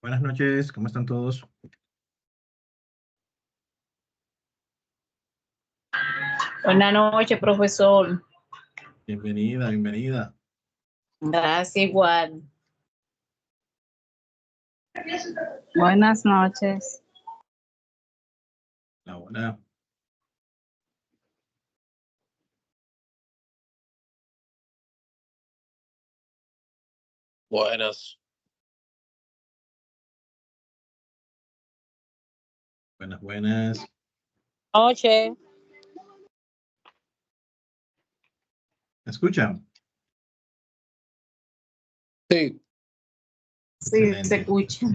Buenas noches, ¿cómo están todos? Buenas noches, profesor. Bienvenida, bienvenida. Gracias, igual. Buenas noches. Hola. Buenas. Buenas. Noche. ¿Me escuchan? Sí. Sí, Excelente. se escucha.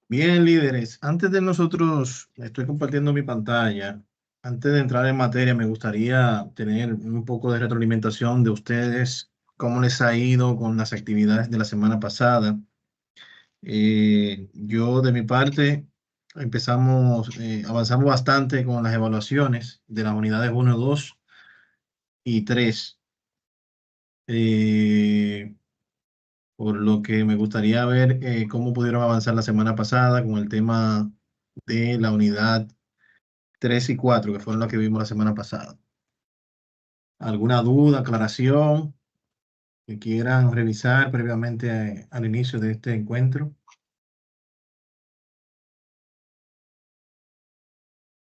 Bien, líderes, antes de nosotros, estoy compartiendo mi pantalla. Antes de entrar en materia, me gustaría tener un poco de retroalimentación de ustedes, cómo les ha ido con las actividades de la semana pasada. Yo, de mi parte, avanzamos bastante con las evaluaciones de las unidades 1, 2 y 3. Por lo que me gustaría ver cómo pudieron avanzar la semana pasada con el tema de la unidad 3 y 4, que fueron las que vimos la semana pasada. ¿Alguna duda, aclaración que quieran revisar previamente al inicio de este encuentro?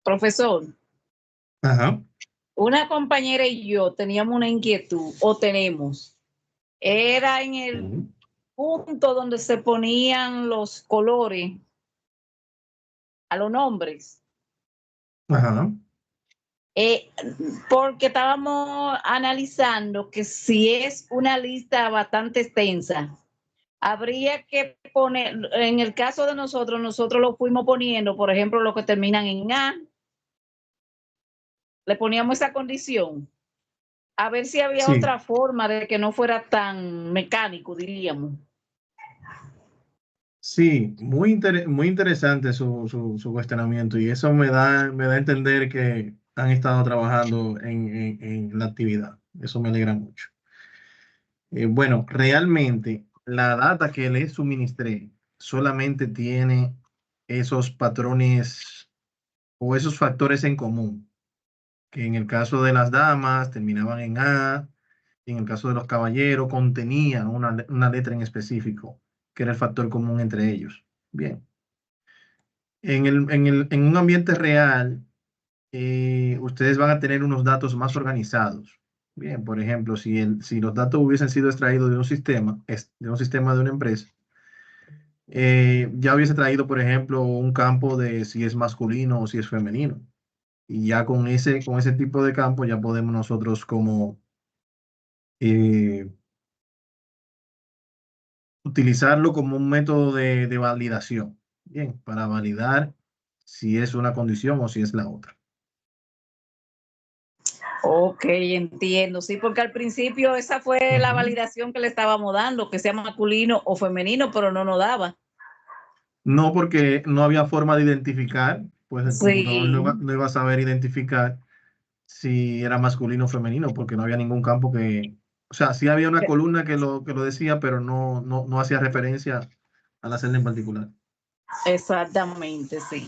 Profesor, Ajá. una compañera y yo teníamos una inquietud, o tenemos. Era en el Ujú. punto donde se ponían los colores a los nombres. Ajá. Porque estábamos analizando que si es una lista bastante extensa, habría que poner, en el caso de nosotros lo fuimos poniendo, por ejemplo, los que terminan en A, le poníamos esa condición, a ver si había Sí, otra forma de que no fuera tan mecánico, diríamos. sí, muy interesante su cuestionamiento y eso me da a entender que han estado trabajando en la actividad. Eso me alegra mucho. Bueno, realmente la data que les suministré solamente tiene esos patrones o esos factores en común, que en el caso de las damas terminaban en A, y en el caso de los caballeros contenían una letra en específico, que era el factor común entre ellos. Bien, en un ambiente real, ustedes van a tener unos datos más organizados. Bien, por ejemplo, si los datos hubiesen sido extraídos de un sistema, de una empresa, ya hubiese traído, por ejemplo, un campo de si es masculino o si es femenino. Y ya con ese tipo de campo ya podemos nosotros como eh, utilizarlo como un método de validación. Bien, para validar si es una condición o si es la otra. Ok, entiendo, sí, porque al principio esa fue la Ujú. validación que le estábamos dando, que sea masculino o femenino, pero no nos daba. No, porque no había forma de identificar, pues el computador Sí, no iba a saber identificar si era masculino o femenino, porque no había ningún campo o sea, sí había una columna que lo decía, pero no hacía referencia a la celda en particular. exactamente, sí.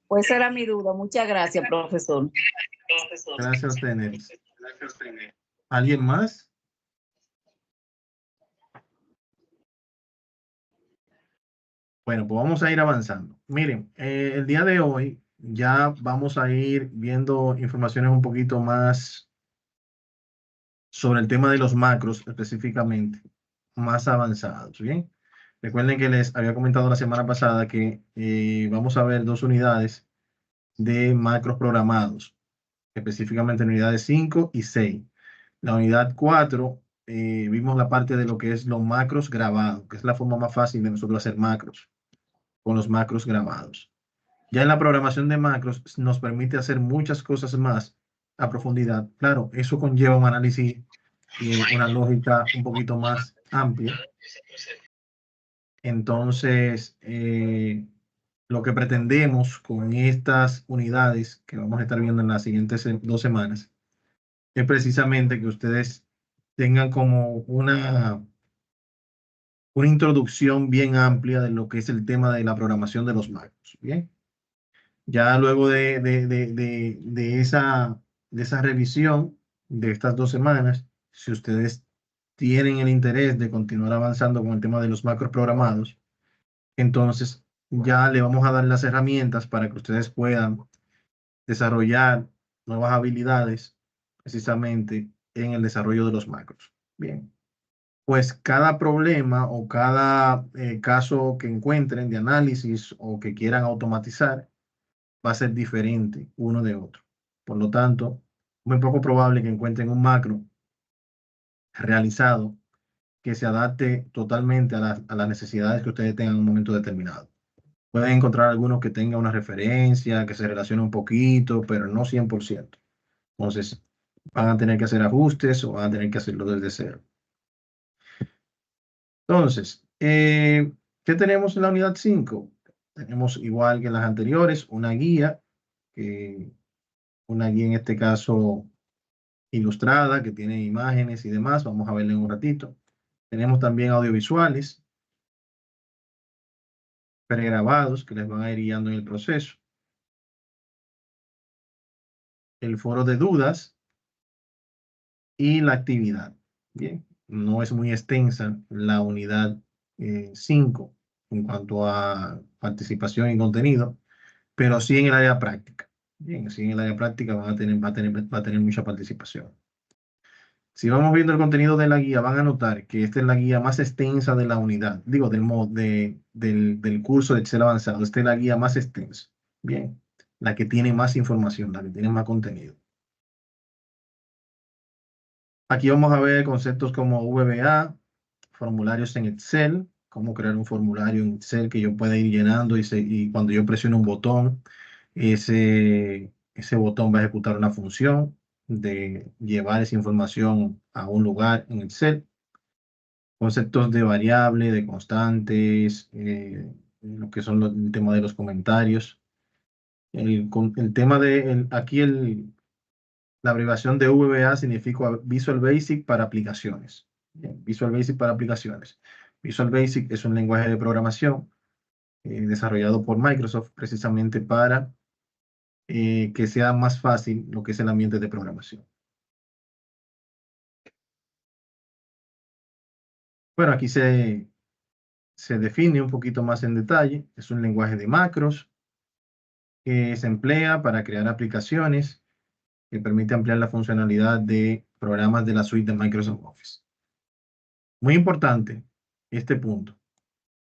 Pues esa era mi duda. Muchas gracias, profesor. Gracias a usted, Neris. ¿Alguien más? Bueno, pues vamos a ir avanzando. Miren, el día de hoy ya vamos a ir viendo informaciones un poquito más sobre el tema de los macros específicamente, más avanzados, ¿bien? Recuerden que les había comentado la semana pasada que vamos a ver 2 unidades de macros programados, específicamente en unidades 5 y 6. La unidad 4, vimos la parte de lo que es los macros grabados, que es la forma más fácil de nosotros hacer macros, con los macros grabados. Ya en la programación de macros nos permite hacer muchas cosas más a profundidad. Claro, eso conlleva un análisis y una lógica un poquito más amplia. Entonces, lo que pretendemos con estas unidades que vamos a estar viendo en las siguientes 2 semanas es precisamente que ustedes tengan como una introducción bien amplia de lo que es el tema de la programación de los macros. Bien, ya luego de esa revisión de estas 2 semanas, si ustedes tienen el interés de continuar avanzando con el tema de los macros programados, entonces ya le vamos a dar las herramientas para que ustedes puedan desarrollar nuevas habilidades precisamente en el desarrollo de los macros. Bien, pues cada problema o cada caso que encuentren de análisis o que quieran automatizar va a ser diferente uno de otro. Por lo tanto, muy poco probable que encuentren un macro realizado que se adapte totalmente a las necesidades que ustedes tengan en un momento determinado. Pueden encontrar algunos que tengan una referencia, que se relacione un poquito, pero no 100%. Entonces, van a tener que hacer ajustes o van a tener que hacerlo desde cero. Entonces, ¿qué tenemos en la unidad 5? Tenemos, igual que en las anteriores, una guía en este caso ilustrada, que tiene imágenes y demás. Vamos a verla en un ratito. Tenemos también audiovisuales pregrabados que les van a ir guiando en el proceso. El foro de dudas y la actividad. Bien, no es muy extensa la unidad 5 en cuanto a participación y contenido, pero sí en el área práctica. Bien, sí en el área práctica va a tener mucha participación. Si vamos viendo el contenido de la guía, van a notar que esta es la guía más extensa de la unidad, digo, del curso de Excel avanzado. Esta es la guía más extensa. Bien, la que tiene más información, la que tiene más contenido. Aquí vamos a ver conceptos como VBA, formularios en Excel, cómo crear un formulario en Excel que yo pueda ir llenando y cuando yo presione un botón, ese botón va a ejecutar una función de llevar esa información a un lugar en Excel. Conceptos de variable, de constantes, lo que son el tema de los comentarios. El tema de, la abreviación de VBA significa Visual Basic para aplicaciones. Bien, Visual Basic para aplicaciones. Visual Basic es un lenguaje de programación desarrollado por Microsoft precisamente para que sea más fácil lo que es el ambiente de programación. Bueno, aquí se define un poquito más en detalle. Es un lenguaje de macros que se emplea para crear aplicaciones que permite ampliar la funcionalidad de programas de la suite de Microsoft Office. Muy importante este punto.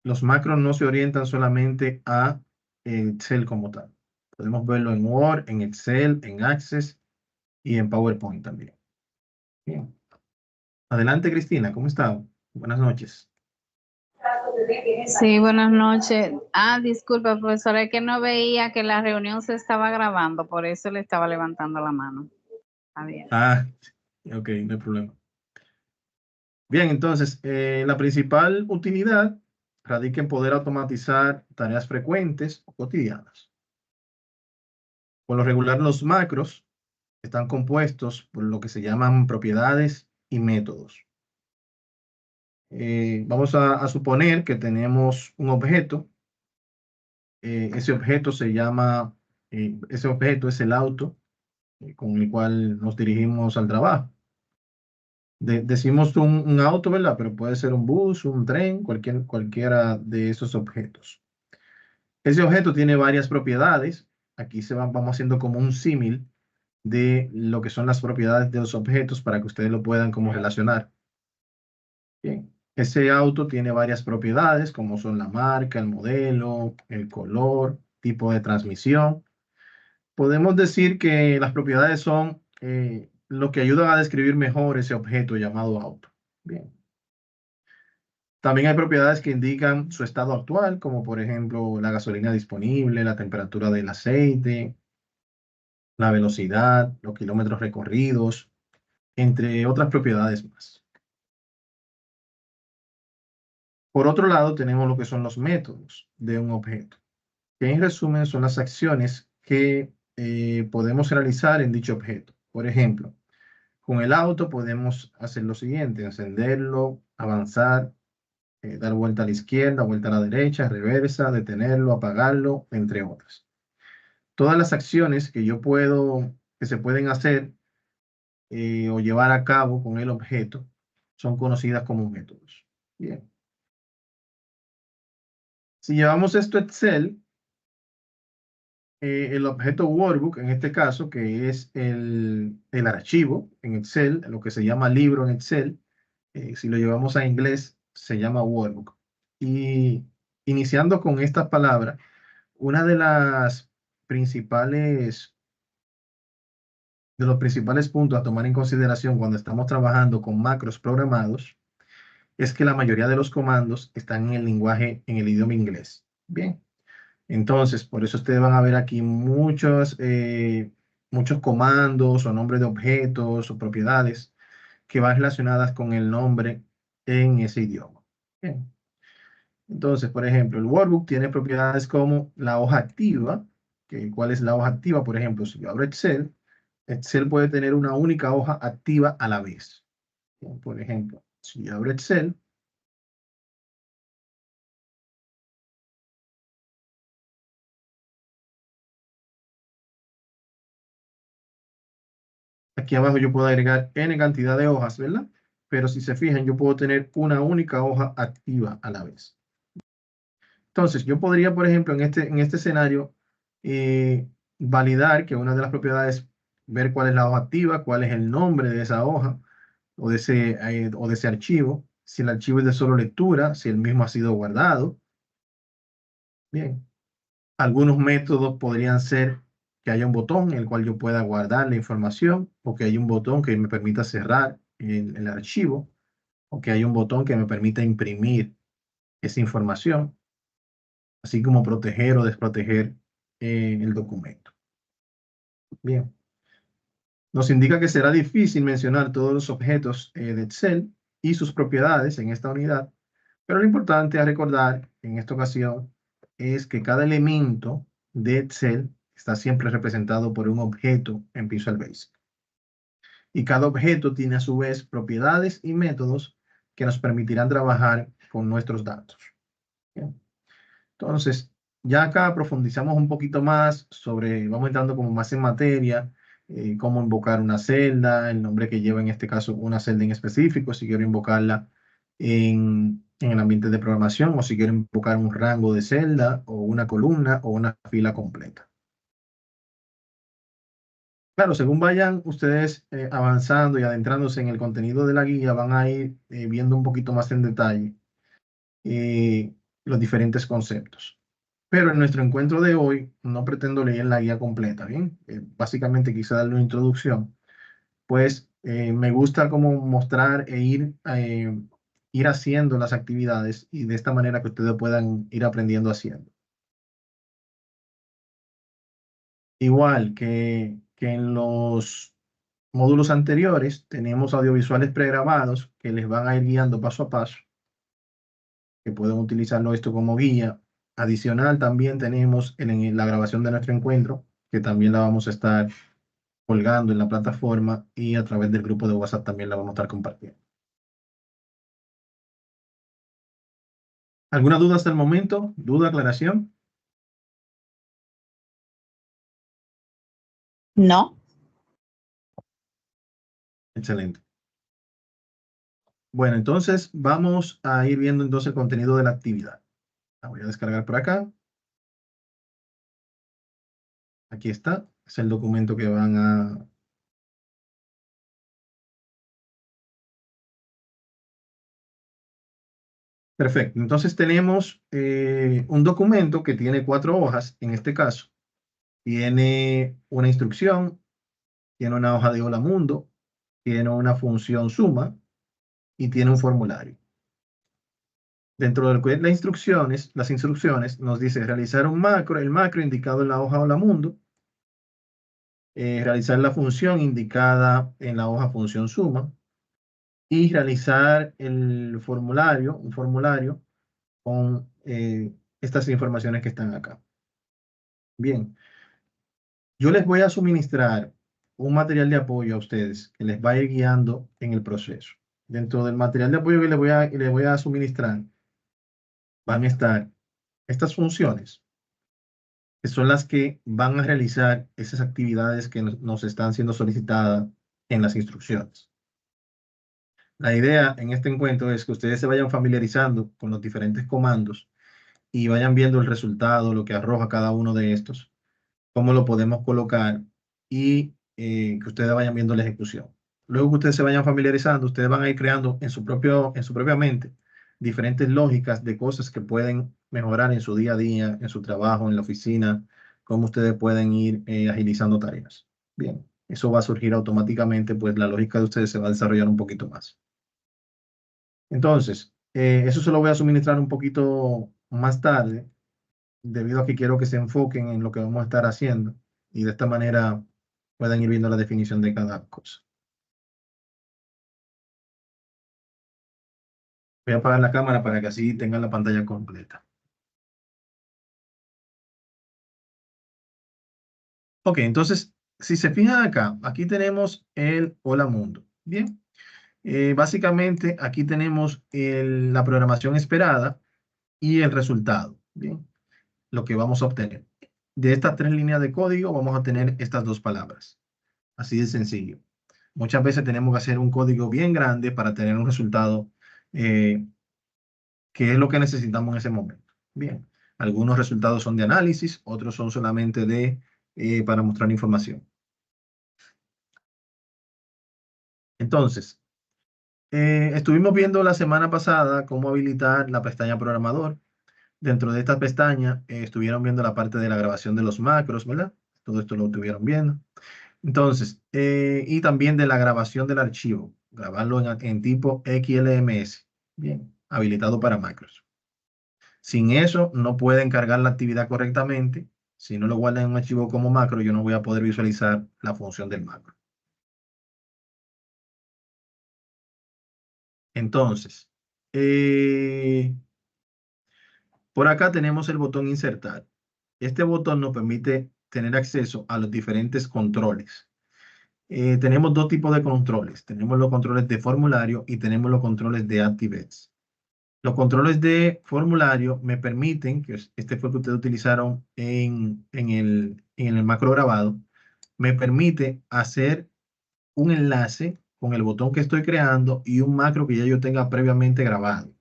Los macros no se orientan solamente a Excel como tal. Podemos verlo en Word, en Excel, en Access y en PowerPoint también. Bien. Adelante, Cristina, ¿cómo está? Buenas noches. Sí, buenas noches. Disculpa, profesora, es que no veía que la reunión se estaba grabando, por eso le estaba levantando la mano. Está bien. Ok, no hay problema. Bien, entonces, la principal utilidad radica en poder automatizar tareas frecuentes o cotidianas. Por lo regular, los macros están compuestos por lo que se llaman propiedades y métodos. Vamos a suponer que tenemos un objeto. Ese objeto ese objeto es el auto con el cual nos dirigimos al trabajo. Decimos un auto, ¿verdad? Pero puede ser un bus, un tren, cualquiera de esos objetos. Ese objeto tiene varias propiedades. Aquí vamos haciendo como un símil de lo que son las propiedades de los objetos para que ustedes lo puedan como relacionar. Bien, ese auto tiene varias propiedades como son la marca, el modelo, el color, tipo de transmisión. Podemos decir que las propiedades son lo que ayudan a describir mejor ese objeto llamado auto. Bien. También hay propiedades que indican su estado actual, como por ejemplo la gasolina disponible, la temperatura del aceite, la velocidad, los kilómetros recorridos, entre otras propiedades más. Por otro lado, tenemos lo que son los métodos de un objeto, que en resumen son las acciones que podemos realizar en dicho objeto. Por ejemplo, con el auto podemos hacer lo siguiente: encenderlo, avanzar, dar vuelta a la izquierda, vuelta a la derecha, reversa, detenerlo, apagarlo, entre otras. Todas las acciones que se pueden hacer o llevar a cabo con el objeto son conocidas como métodos. Bien. Si llevamos esto a Excel, el objeto workbook, en este caso, que es el archivo en Excel, lo que se llama libro en Excel, si lo llevamos a inglés, se llama workbook. Y iniciando con estas palabras, una de los principales puntos a tomar en consideración cuando estamos trabajando con macros programados es que la mayoría de los comandos están en el lenguaje, en el idioma inglés. Bien. Entonces, por eso ustedes van a ver aquí muchos comandos o nombres de objetos o propiedades que van relacionadas con el nombre en ese idioma. Bien. Entonces, por ejemplo, el workbook tiene propiedades como la hoja activa. ¿Cuál es la hoja activa? Por ejemplo, si yo abro Excel, Excel puede tener una única hoja activa a la vez. Bien, por ejemplo, si yo abro Excel, aquí abajo yo puedo agregar n cantidad de hojas, ¿verdad? Pero si se fijan, yo puedo tener una única hoja activa a la vez. Entonces, yo podría, por ejemplo, en este escenario, validar que una de las propiedades, ver cuál es la hoja activa, cuál es el nombre de esa hoja o de ese archivo, si el archivo es de solo lectura, si el mismo ha sido guardado. Bien. Algunos métodos podrían ser que haya un botón en el cual yo pueda guardar la información, o que haya un botón que me permita cerrar el archivo, o que haya un botón que me permita imprimir esa información, así como proteger o desproteger el documento. Bien. Nos indica que será difícil mencionar todos los objetos de Excel y sus propiedades en esta unidad, pero lo importante a recordar en esta ocasión es que cada elemento de Excel está siempre representado por un objeto en Visual Basic. Y cada objeto tiene a su vez propiedades y métodos que nos permitirán trabajar con nuestros datos. Bien. Entonces, ya acá profundizamos un poquito más vamos entrando como más en materia, cómo invocar una celda, el nombre que lleva en este caso una celda en específico, si quiero invocarla en el ambiente de programación o si quiero invocar un rango de celda o una columna o una fila completa. Claro, según vayan ustedes avanzando y adentrándose en el contenido de la guía, van a ir viendo un poquito más en detalle los diferentes conceptos. Pero en nuestro encuentro de hoy no pretendo leer la guía completa, ¿bien? Básicamente quise darle una introducción, pues me gusta como mostrar ir haciendo las actividades y de esta manera que ustedes puedan ir aprendiendo haciendo. Igual que en los módulos anteriores, tenemos audiovisuales pregrabados que les van a ir guiando paso a paso, que pueden utilizarlo esto como guía. Adicional, también tenemos en la grabación de nuestro encuentro, que también la vamos a estar colgando en la plataforma y a través del grupo de WhatsApp también la vamos a estar compartiendo. ¿Alguna duda hasta el momento? ¿Duda, aclaración? No. Excelente. Bueno, entonces vamos a ir viendo entonces el contenido de la actividad. La voy a descargar por acá. Aquí está. Es el documento que van a... Perfecto. Entonces tenemos un documento que tiene 4 hojas, en este caso. Tiene una instrucción, tiene una hoja de hola mundo, tiene una función suma y tiene un formulario. Dentro de las instrucciones nos dice realizar un macro, el macro indicado en la hoja hola mundo, realizar la función indicada en la hoja función suma y realizar un formulario con estas informaciones que están acá. Bien, yo les voy a suministrar un material de apoyo a ustedes que les va a ir guiando en el proceso. Dentro del material de apoyo que les voy a suministrar, van a estar estas funciones, que son las que van a realizar esas actividades que nos están siendo solicitadas en las instrucciones. La idea en este encuentro es que ustedes se vayan familiarizando con los diferentes comandos y vayan viendo el resultado, lo que arroja cada uno de estos, cómo lo podemos colocar y que ustedes vayan viendo la ejecución. Luego que ustedes se vayan familiarizando, ustedes van a ir creando en su propia mente diferentes lógicas de cosas que pueden mejorar en su día a día, en su trabajo, en la oficina, cómo ustedes pueden ir agilizando tareas. Bien, eso va a surgir automáticamente, pues la lógica de ustedes se va a desarrollar un poquito más. Entonces, eso se lo voy a suministrar un poquito más tarde, debido a que quiero que se enfoquen en lo que vamos a estar haciendo y de esta manera puedan ir viendo la definición de cada cosa. Voy a apagar la cámara para que así tengan la pantalla completa. Ok, entonces, si se fijan acá, aquí tenemos el Hola Mundo. Bien, básicamente aquí tenemos la programación esperada y el resultado. Bien, lo que vamos a obtener. De estas 3 líneas de código vamos a tener estas 2 palabras. Así de sencillo. Muchas veces tenemos que hacer un código bien grande para tener un resultado que es lo que necesitamos en ese momento. Bien, algunos resultados son de análisis, otros son solamente para mostrar información. Entonces, estuvimos viendo la semana pasada cómo habilitar la pestaña programador. Dentro de esta pestaña estuvieron viendo la parte de la grabación de los macros, ¿verdad? Todo esto lo estuvieron viendo. Entonces, y también de la grabación del archivo, grabarlo en tipo XLMS. Bien, habilitado para macros. Sin eso, no pueden cargar la actividad correctamente. Si no lo guardan en un archivo como macro, yo no voy a poder visualizar la función del macro. Entonces, por acá tenemos el botón insertar. Este botón nos permite tener acceso a los diferentes controles. Tenemos 2 tipos de controles. Tenemos los controles de formulario y tenemos los controles de ActiveX. Los controles de formulario me permiten, que este fue el que ustedes utilizaron en el macro grabado, me permite hacer un enlace con el botón que estoy creando y un macro que ya yo tenga previamente grabado.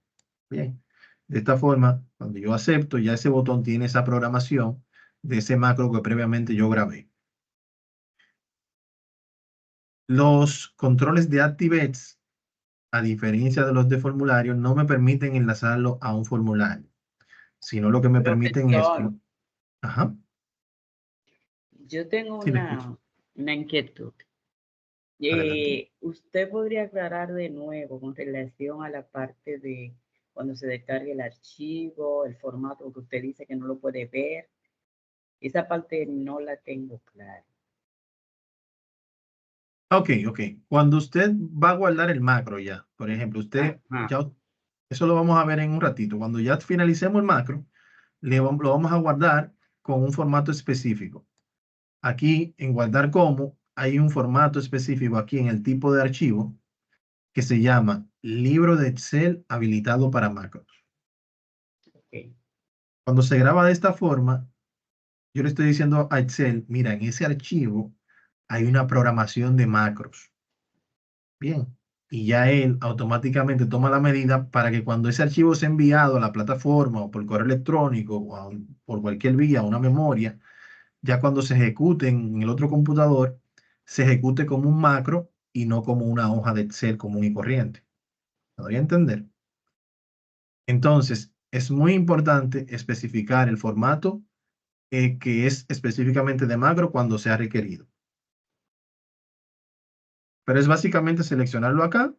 Bien, de esta forma, cuando yo acepto, ya ese botón tiene esa programación de ese macro que previamente yo grabé. Los controles de ActiveX, a diferencia de los de formulario, no me permiten enlazarlo a un formulario, sino lo que me permiten es... Profesor, Ajá, yo tengo sí, le escucho. una inquietud. Adelante. ¿Usted podría aclarar de nuevo con relación a la parte de cuando se descargue el archivo, el formato que usted dice que no lo puede ver? Esa parte no la tengo clara. Ok, ok. Cuando usted va a guardar el macro ya, por ejemplo, Ajá. eso lo vamos a ver en un ratito. Cuando ya finalicemos el macro, lo vamos a guardar con un formato específico. Aquí en guardar como, hay un formato específico aquí en el tipo de archivo que se llama libro de Excel habilitado para macros. Okay. Cuando se graba de esta forma, yo le estoy diciendo a Excel, mira, en ese archivo hay una programación de macros. Bien. Y ya él automáticamente toma la medida para que cuando ese archivo sea enviado a la plataforma o por correo electrónico o por cualquier vía, a una memoria, ya cuando se ejecute en el otro computador, se ejecute como un macro y no como una hoja de Excel común y corriente. ¿Me doy a entender? Entonces, es muy importante especificar el formato que es específicamente de macro cuando sea requerido. Pero es básicamente seleccionarlo acá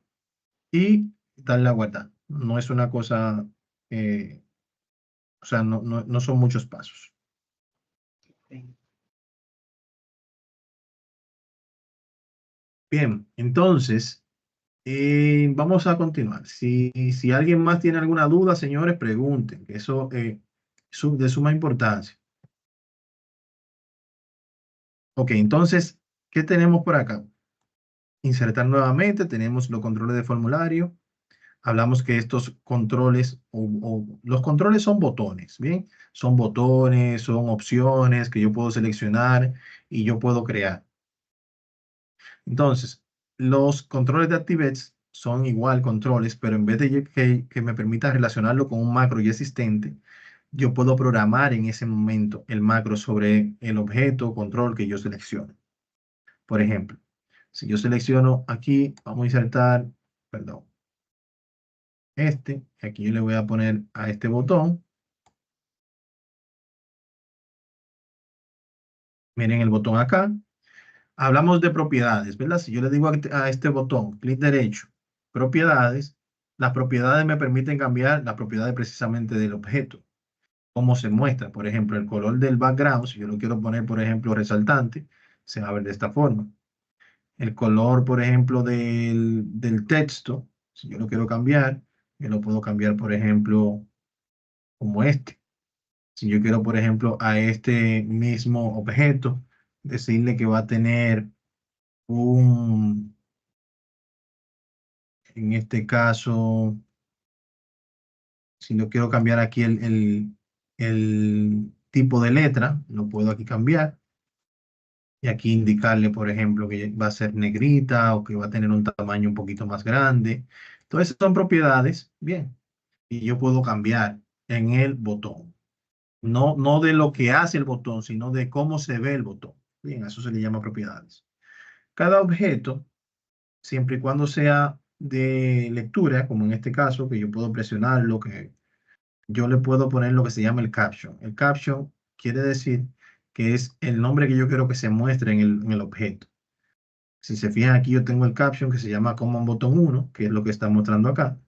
y darle a guardar. No es una cosa, o sea, no son muchos pasos. Okay. Bien, entonces, vamos a continuar. Si alguien más tiene alguna duda, señores, pregunten, que eso es de suma importancia. Ok, entonces, ¿qué tenemos por acá? Insertar nuevamente, tenemos los controles de formulario. hablamos que estos controles, los controles son botones, ¿bien? Son botones, son opciones que yo puedo seleccionar y yo puedo crear. Entonces, los controles de ActiveX son igual controles, pero en vez de que me permita relacionarlo con un macro ya existente, yo puedo programar en ese momento el macro sobre el objeto control que yo selecciono. Por ejemplo, si yo selecciono aquí, vamos a insertar, perdón, aquí yo le voy a poner a este botón. Miren el botón acá. Hablamos de propiedades, ¿verdad? Si yo le digo a este botón, clic derecho, propiedades, las propiedades me permiten cambiar las propiedades precisamente del objeto. Cómo se muestra, por ejemplo, el color del background, si yo lo quiero poner, por ejemplo, resaltante, se va a ver de esta forma. El color, por ejemplo, del texto, si yo lo quiero cambiar, yo lo puedo cambiar, por ejemplo, como este. Si yo quiero, por ejemplo, a este mismo objeto, decirle que va a tener en este caso, si no quiero cambiar aquí el tipo de letra, lo puedo aquí cambiar. Y aquí indicarle, por ejemplo, que va a ser negrita o que va a tener un tamaño un poquito más grande. Entonces son propiedades, bien, y yo puedo cambiar en el botón. No de lo que hace el botón, sino de cómo se ve el botón. Bien, a eso se le llama propiedades. Cada objeto, siempre y cuando sea de lectura, como en este caso, que yo puedo presionarlo, que yo le puedo poner lo que se llama el caption. El caption quiere decir que es el nombre que yo quiero que se muestre en el objeto. Si se fijan aquí, yo tengo el caption que se llama Command Button 1, que es lo que está mostrando acá.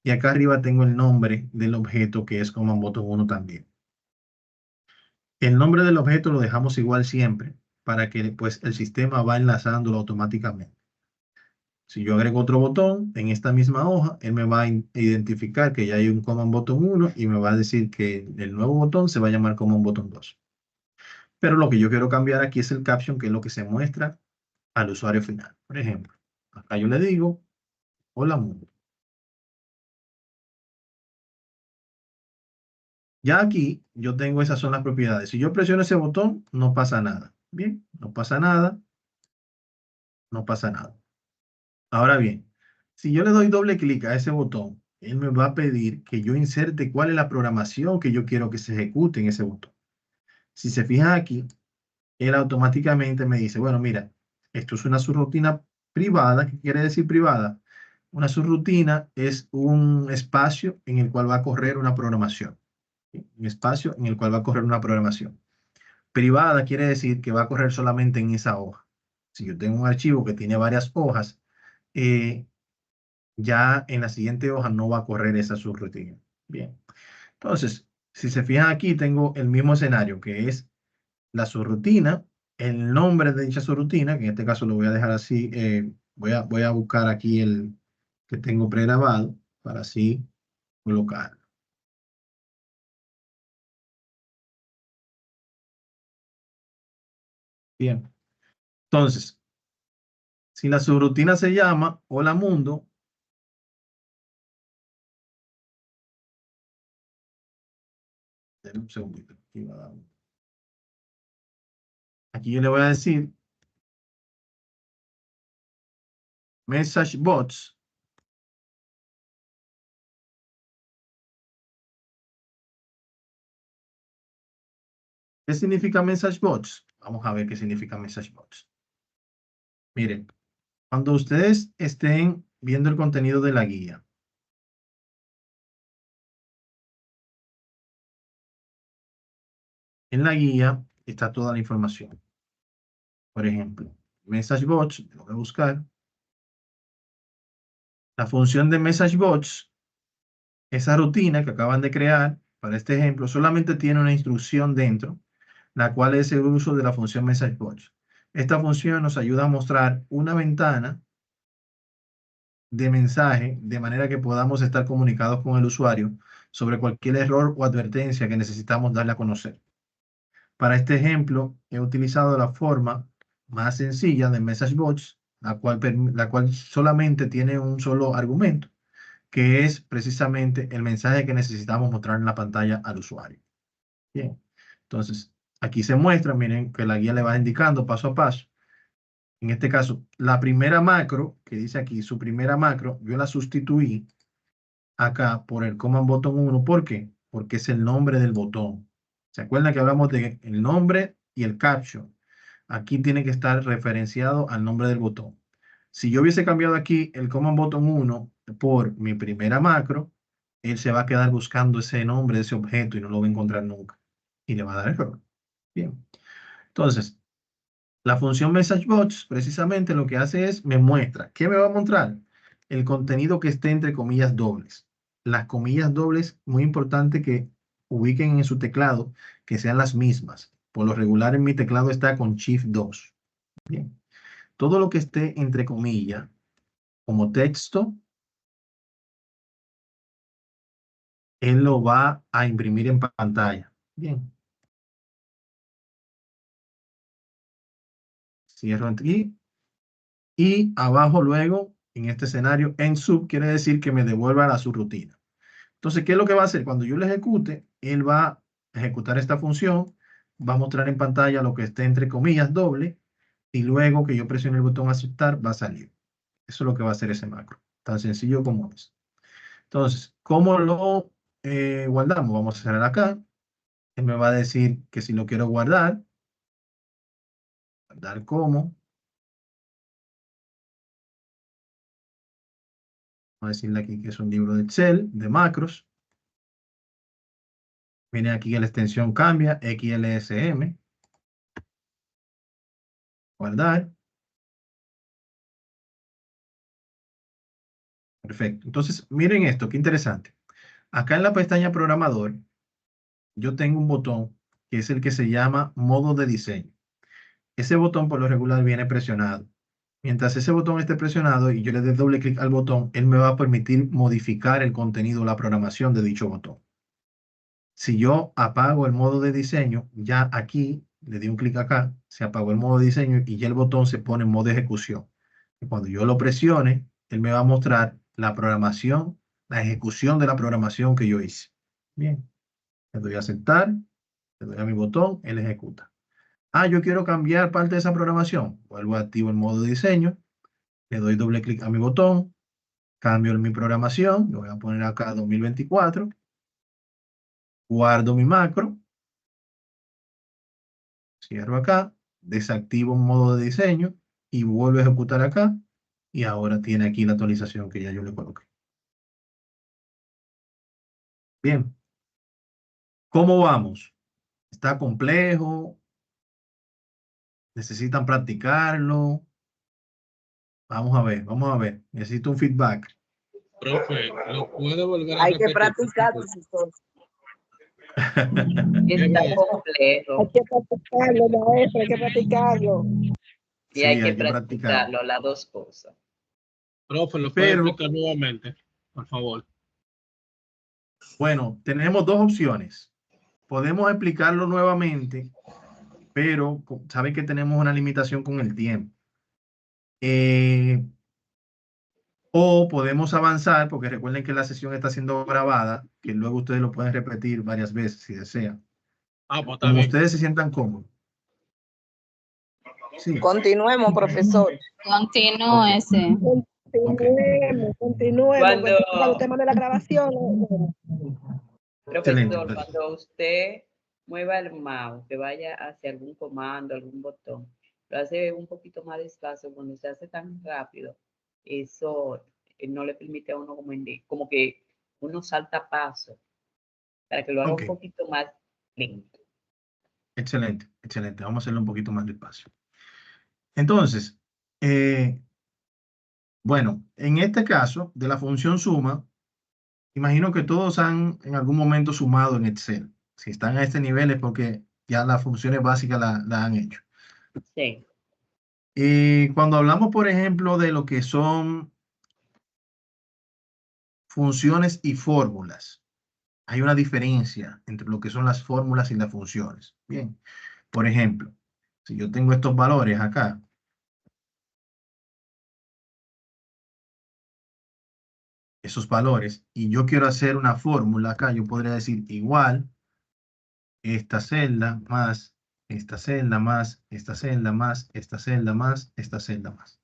Y acá arriba tengo el nombre del objeto, que es Command Button 1 también. El nombre del objeto lo dejamos igual siempre, para que pues, el sistema va enlazándolo automáticamente. Si yo agrego otro botón en esta misma hoja, él me va a identificar que ya hay un Command Button 1 y me va a decir que el nuevo botón se va a llamar Command Button 2. Pero lo que yo quiero cambiar aquí es el caption, que es lo que se muestra al usuario final. Por ejemplo, acá yo le digo, hola mundo. Ya aquí yo tengo esas son las propiedades. Si yo presiono ese botón, no pasa nada. Bien, no pasa nada, no pasa nada. Ahora bien, si yo le doy doble clic a ese botón, él me va a pedir que yo inserte cuál es la programación que yo quiero que se ejecute en ese botón. Si se fijan aquí, él automáticamente me dice, bueno, mira, esto es una subrutina privada. ¿Qué quiere decir privada? Una subrutina es un espacio en el cual va a correr una programación. Un espacio en el cual va a correr una programación. Privada quiere decir que va a correr solamente en esa hoja. Si yo tengo un archivo que tiene varias hojas, ya en la siguiente hoja no va a correr esa subrutina. Bien. Entonces, si se fijan aquí, tengo el mismo escenario, que es la subrutina, el nombre de dicha subrutina, que en este caso lo voy a dejar así, voy a buscar aquí el que tengo pregrabado para así colocarlo. Bien. Entonces, si la subrutina se llama Hola Mundo, denme un segundito. Aquí yo le voy a decir Message Bots. ¿Qué significa Message Bots? Vamos a ver qué significa Message Bots. Miren, cuando ustedes estén viendo el contenido de la guía, en la guía está toda la información. Por ejemplo, Message Bots, lo voy a buscar. La función de Message Bots, esa rutina que acaban de crear para este ejemplo, solamente tiene una instrucción dentro, la cual es el uso de la función Message Bots. Esta función nos ayuda a mostrar una ventana de mensaje de manera que podamos estar comunicados con el usuario sobre cualquier error o advertencia que necesitamos darle a conocer. Para este ejemplo, he utilizado la forma más sencilla de Message Bots, la cual solamente tiene un solo argumento, que es precisamente el mensaje que necesitamos mostrar en la pantalla al usuario. Bien, entonces aquí se muestra, miren que la guía le va indicando paso a paso. En este caso, la primera macro, que dice aquí, su primera macro, yo la sustituí acá por el command button 1. ¿Por qué? Porque es el nombre del botón. ¿Se acuerdan que hablamos de el nombre y el caption? Aquí tiene que estar referenciado al nombre del botón. Si yo hubiese cambiado aquí el command button 1 por mi primera macro, él se va a quedar buscando ese nombre de ese objeto y no lo va a encontrar nunca. Y le va a dar error. Bien. Entonces, la función MessageBox precisamente lo que hace es me muestra. ¿Qué me va a mostrar? El contenido que esté entre comillas dobles. Las comillas dobles, muy importante que ubiquen en su teclado que sean las mismas. Por lo regular en mi teclado está con Shift 2. Bien. Todo lo que esté entre comillas, como texto, él lo va a imprimir en pantalla. Bien. Cierro aquí. Y abajo luego, en este escenario, en sub quiere decir que me devuelva a su rutina. Entonces, ¿qué es lo que va a hacer? Cuando yo lo ejecute, él va a ejecutar esta función, va a mostrar en pantalla lo que esté entre comillas doble, y luego que yo presione el botón aceptar, va a salir. Eso es lo que va a hacer ese macro. Tan sencillo como es. Entonces, ¿cómo lo guardamos? Vamos a cerrar acá. Él me va a decir que si lo quiero guardar, guardar como. Vamos a decirle aquí que es un libro de Excel, de macros. Viene aquí que la extensión cambia, XLSM. Guardar. Perfecto. Entonces, miren esto, qué interesante. Acá en la pestaña programador, yo tengo un botón que es el que se llama modo de diseño. Ese botón por lo regular viene presionado. Mientras ese botón esté presionado y yo le dé doble clic al botón, él me va a permitir modificar el contenido, la programación de dicho botón. Si yo apago el modo de diseño, ya aquí le di un clic acá, se apagó el modo de diseño y ya el botón se pone en modo de ejecución. Y cuando yo lo presione, él me va a mostrar la programación, la ejecución de la programación que yo hice. Bien, le doy a aceptar, le doy a mi botón, él ejecuta. Ah, yo quiero cambiar parte de esa programación. Vuelvo a activo el modo de diseño, le doy doble clic a mi botón, cambio mi programación, lo voy a poner acá 2024, guardo mi macro, cierro acá, desactivo un modo de diseño y vuelvo a ejecutar acá y ahora tiene aquí la actualización que ya yo le coloqué. Bien, ¿cómo vamos? ¿Está complejo? ¿Necesitan practicarlo? Vamos a ver, vamos a ver. Necesito un feedback. Profe, ¿lo puede volver a Hay que repetir? practicar, profesor. Está Hay complejo que practicarlo, maestro, hay que practicarlo. y Sí, hay que hay que practicarlo. practicarlo, las dos cosas. Profe, ¿lo puede Pero, explicar nuevamente? Por favor. bueno, tenemos dos opciones. Podemos explicarlo nuevamente, pero saben que tenemos una limitación con el tiempo. O podemos avanzar, porque recuerden que la sesión está siendo grabada, que luego ustedes lo pueden repetir varias veces si desean. Ah, pues está Como bien. ustedes se sientan cómodos. Sí. Continuemos, profesor. Continúese. Continuemos. Cuando, Cuando usted mande la grabación. Excelente. profesor, cuando usted mueva el mouse, que vaya hacia algún comando, algún botón, lo hace un poquito más despacio. Cuando se hace tan rápido, eso no le permite a uno como que uno salta paso, para que lo haga Ok. un poquito más lento. Excelente, excelente. Vamos a hacerlo un poquito más despacio. Entonces, bueno, en este caso de la función suma, imagino que todos han en algún momento sumado en Excel. Si están a este nivel es porque ya las funciones básicas la han hecho. Sí. Cuando hablamos, por ejemplo, de lo que son funciones y fórmulas, hay una diferencia entre lo que son las fórmulas y las funciones. Bien, por ejemplo, si yo tengo estos valores acá, esos valores y yo quiero hacer una fórmula acá, yo podría decir igual esta celda más esta celda más esta celda más esta celda más esta celda más.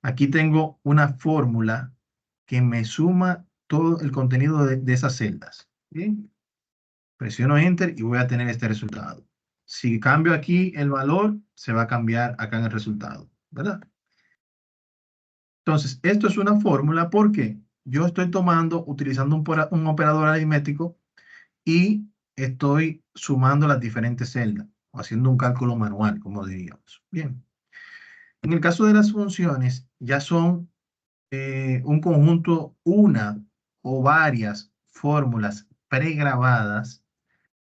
Aquí tengo una fórmula que me suma todo el contenido de esas celdas. Bien, presiono Enter y voy a tener este resultado. Si cambio aquí el valor, se va a cambiar acá en el resultado, ¿verdad? Entonces, esto es una fórmula porque yo estoy utilizando un operador aritmético y estoy sumando las diferentes celdas o haciendo un cálculo manual, como diríamos. Bien. En el caso de las funciones, ya son un conjunto, una o varias fórmulas pregrabadas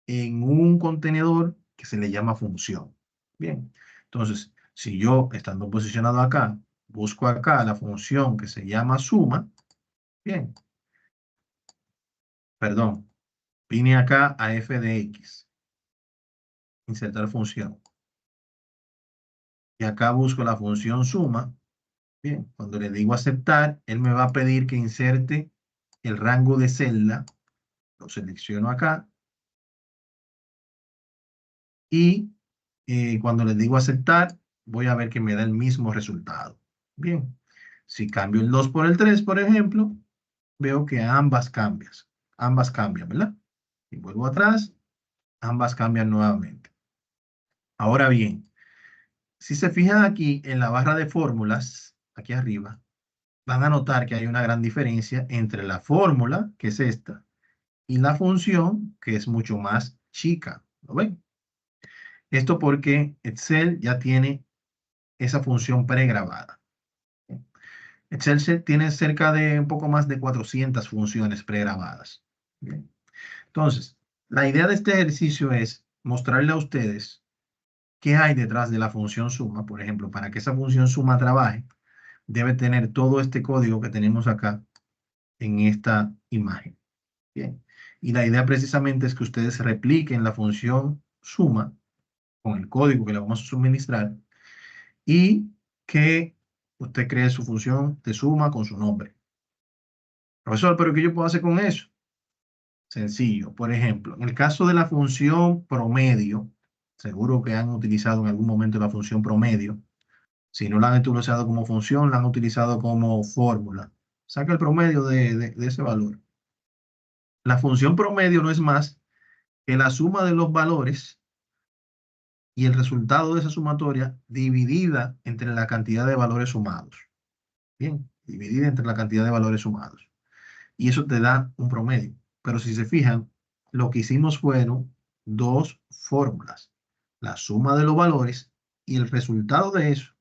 en un contenedor que se le llama función. Bien, entonces, si yo, estando posicionado acá, busco acá la función que se llama suma, bien, perdón, vine acá a f de x, insertar función. Y acá busco la función suma. Bien, cuando le digo aceptar, él me va a pedir que inserte el rango de celda. Lo selecciono acá. Y cuando le digo aceptar, voy a ver que me da el mismo resultado. Bien, si cambio el 2 por el 3, por ejemplo, veo que ambas cambian, ¿verdad? Y vuelvo atrás, ambas cambian nuevamente. Ahora bien, si se fijan aquí en la barra de fórmulas, aquí arriba, van a notar que hay una gran diferencia entre la fórmula, que es esta, y la función, que es mucho más chica. ¿Lo ven? Esto porque Excel ya tiene esa función pregrabada. Excel tiene cerca de un poco más de 400 funciones pregrabadas. Bien. Entonces, la idea de este ejercicio es mostrarle a ustedes qué hay detrás de la función suma. Por ejemplo, para que esa función suma trabaje, debe tener todo este código que tenemos acá en esta imagen. Bien. Y la idea precisamente es que ustedes repliquen la función suma con el código que le vamos a suministrar y que usted cree su función de suma con su nombre. Profesor, ¿pero qué yo puedo hacer con eso? Sencillo. Por ejemplo, en el caso de la función promedio, seguro que han utilizado en algún momento la función promedio. Si no la han utilizado como función, la han utilizado como fórmula. Saca el promedio de ese valor. La función promedio no es más que la suma de los valores y el resultado de esa sumatoria dividida entre la cantidad de valores sumados. Bien, dividida entre la cantidad de valores sumados. Y eso te da un promedio. Pero si se fijan, lo que hicimos fueron dos fórmulas. La suma de los valores y el resultado de eso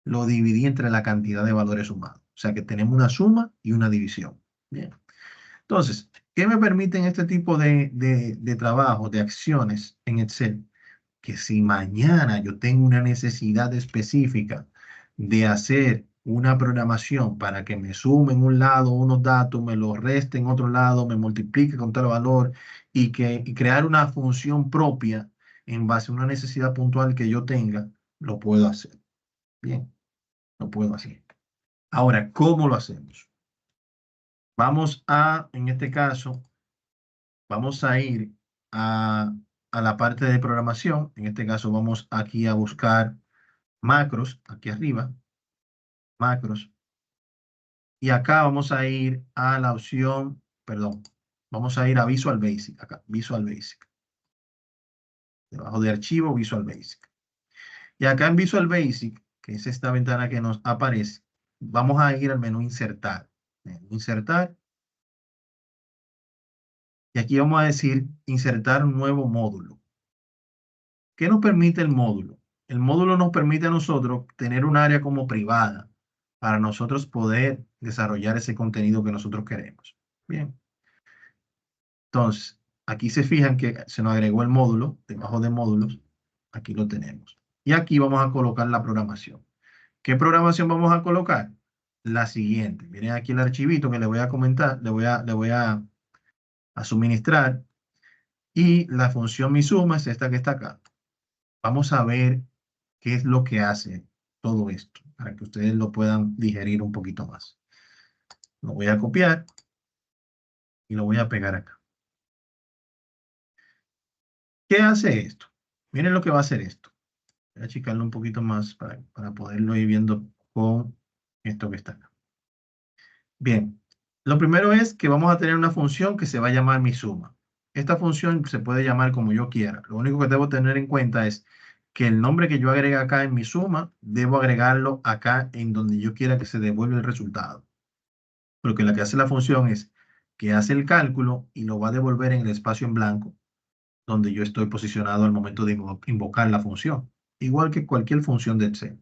lo dividí entre la cantidad de valores sumados. O sea que tenemos una suma y una división. Bien. Entonces, ¿qué me permiten este tipo de trabajo, de acciones en Excel? Que si mañana yo tengo una necesidad específica de hacer una programación para que me sume en un lado unos datos, me los reste en otro lado, me multiplique con tal valor y crear una función propia en base a una necesidad puntual que yo tenga, lo puedo hacer. Bien, lo puedo hacer. Ahora, ¿cómo lo hacemos? Vamos en este caso, vamos a ir a la parte de programación. En este caso, vamos aquí a buscar macros, aquí arriba, macros. Y acá vamos a ir a la opción, perdón, vamos a ir a Visual Basic, acá, Visual Basic. Debajo de archivo, Visual Basic. Y acá en Visual Basic, que es esta ventana que nos aparece, vamos a ir al menú Insertar. Menú Insertar. Y aquí vamos a decir Insertar un nuevo módulo. ¿Qué nos permite el módulo? El módulo nos permite a nosotros tener un área como privada para nosotros poder desarrollar ese contenido que nosotros queremos. Bien. Entonces, aquí se fijan que se nos agregó el módulo, debajo de módulos, aquí lo tenemos. Y aquí vamos a colocar la programación. ¿Qué programación vamos a colocar? La siguiente. Miren aquí el archivito que le voy a comentar, le voy a suministrar. Y la función mi suma es esta que está acá. Vamos a ver qué es lo que hace todo esto, para que ustedes lo puedan digerir un poquito más. Lo voy a copiar y lo voy a pegar acá. ¿Qué hace esto? Miren lo que va a hacer esto. Voy a achicarlo un poquito más para poderlo ir viendo con esto que está acá. Bien, lo primero es que vamos a tener una función que se va a llamar mi suma. Esta función se puede llamar como yo quiera. Lo único que debo tener en cuenta es que el nombre que yo agregue acá en mi suma, debo agregarlo acá en donde yo quiera que se devuelva el resultado. Porque lo que hace la función es que hace el cálculo y lo va a devolver en el espacio en blanco donde yo estoy posicionado al momento de invocar la función. Igual que cualquier función de Excel.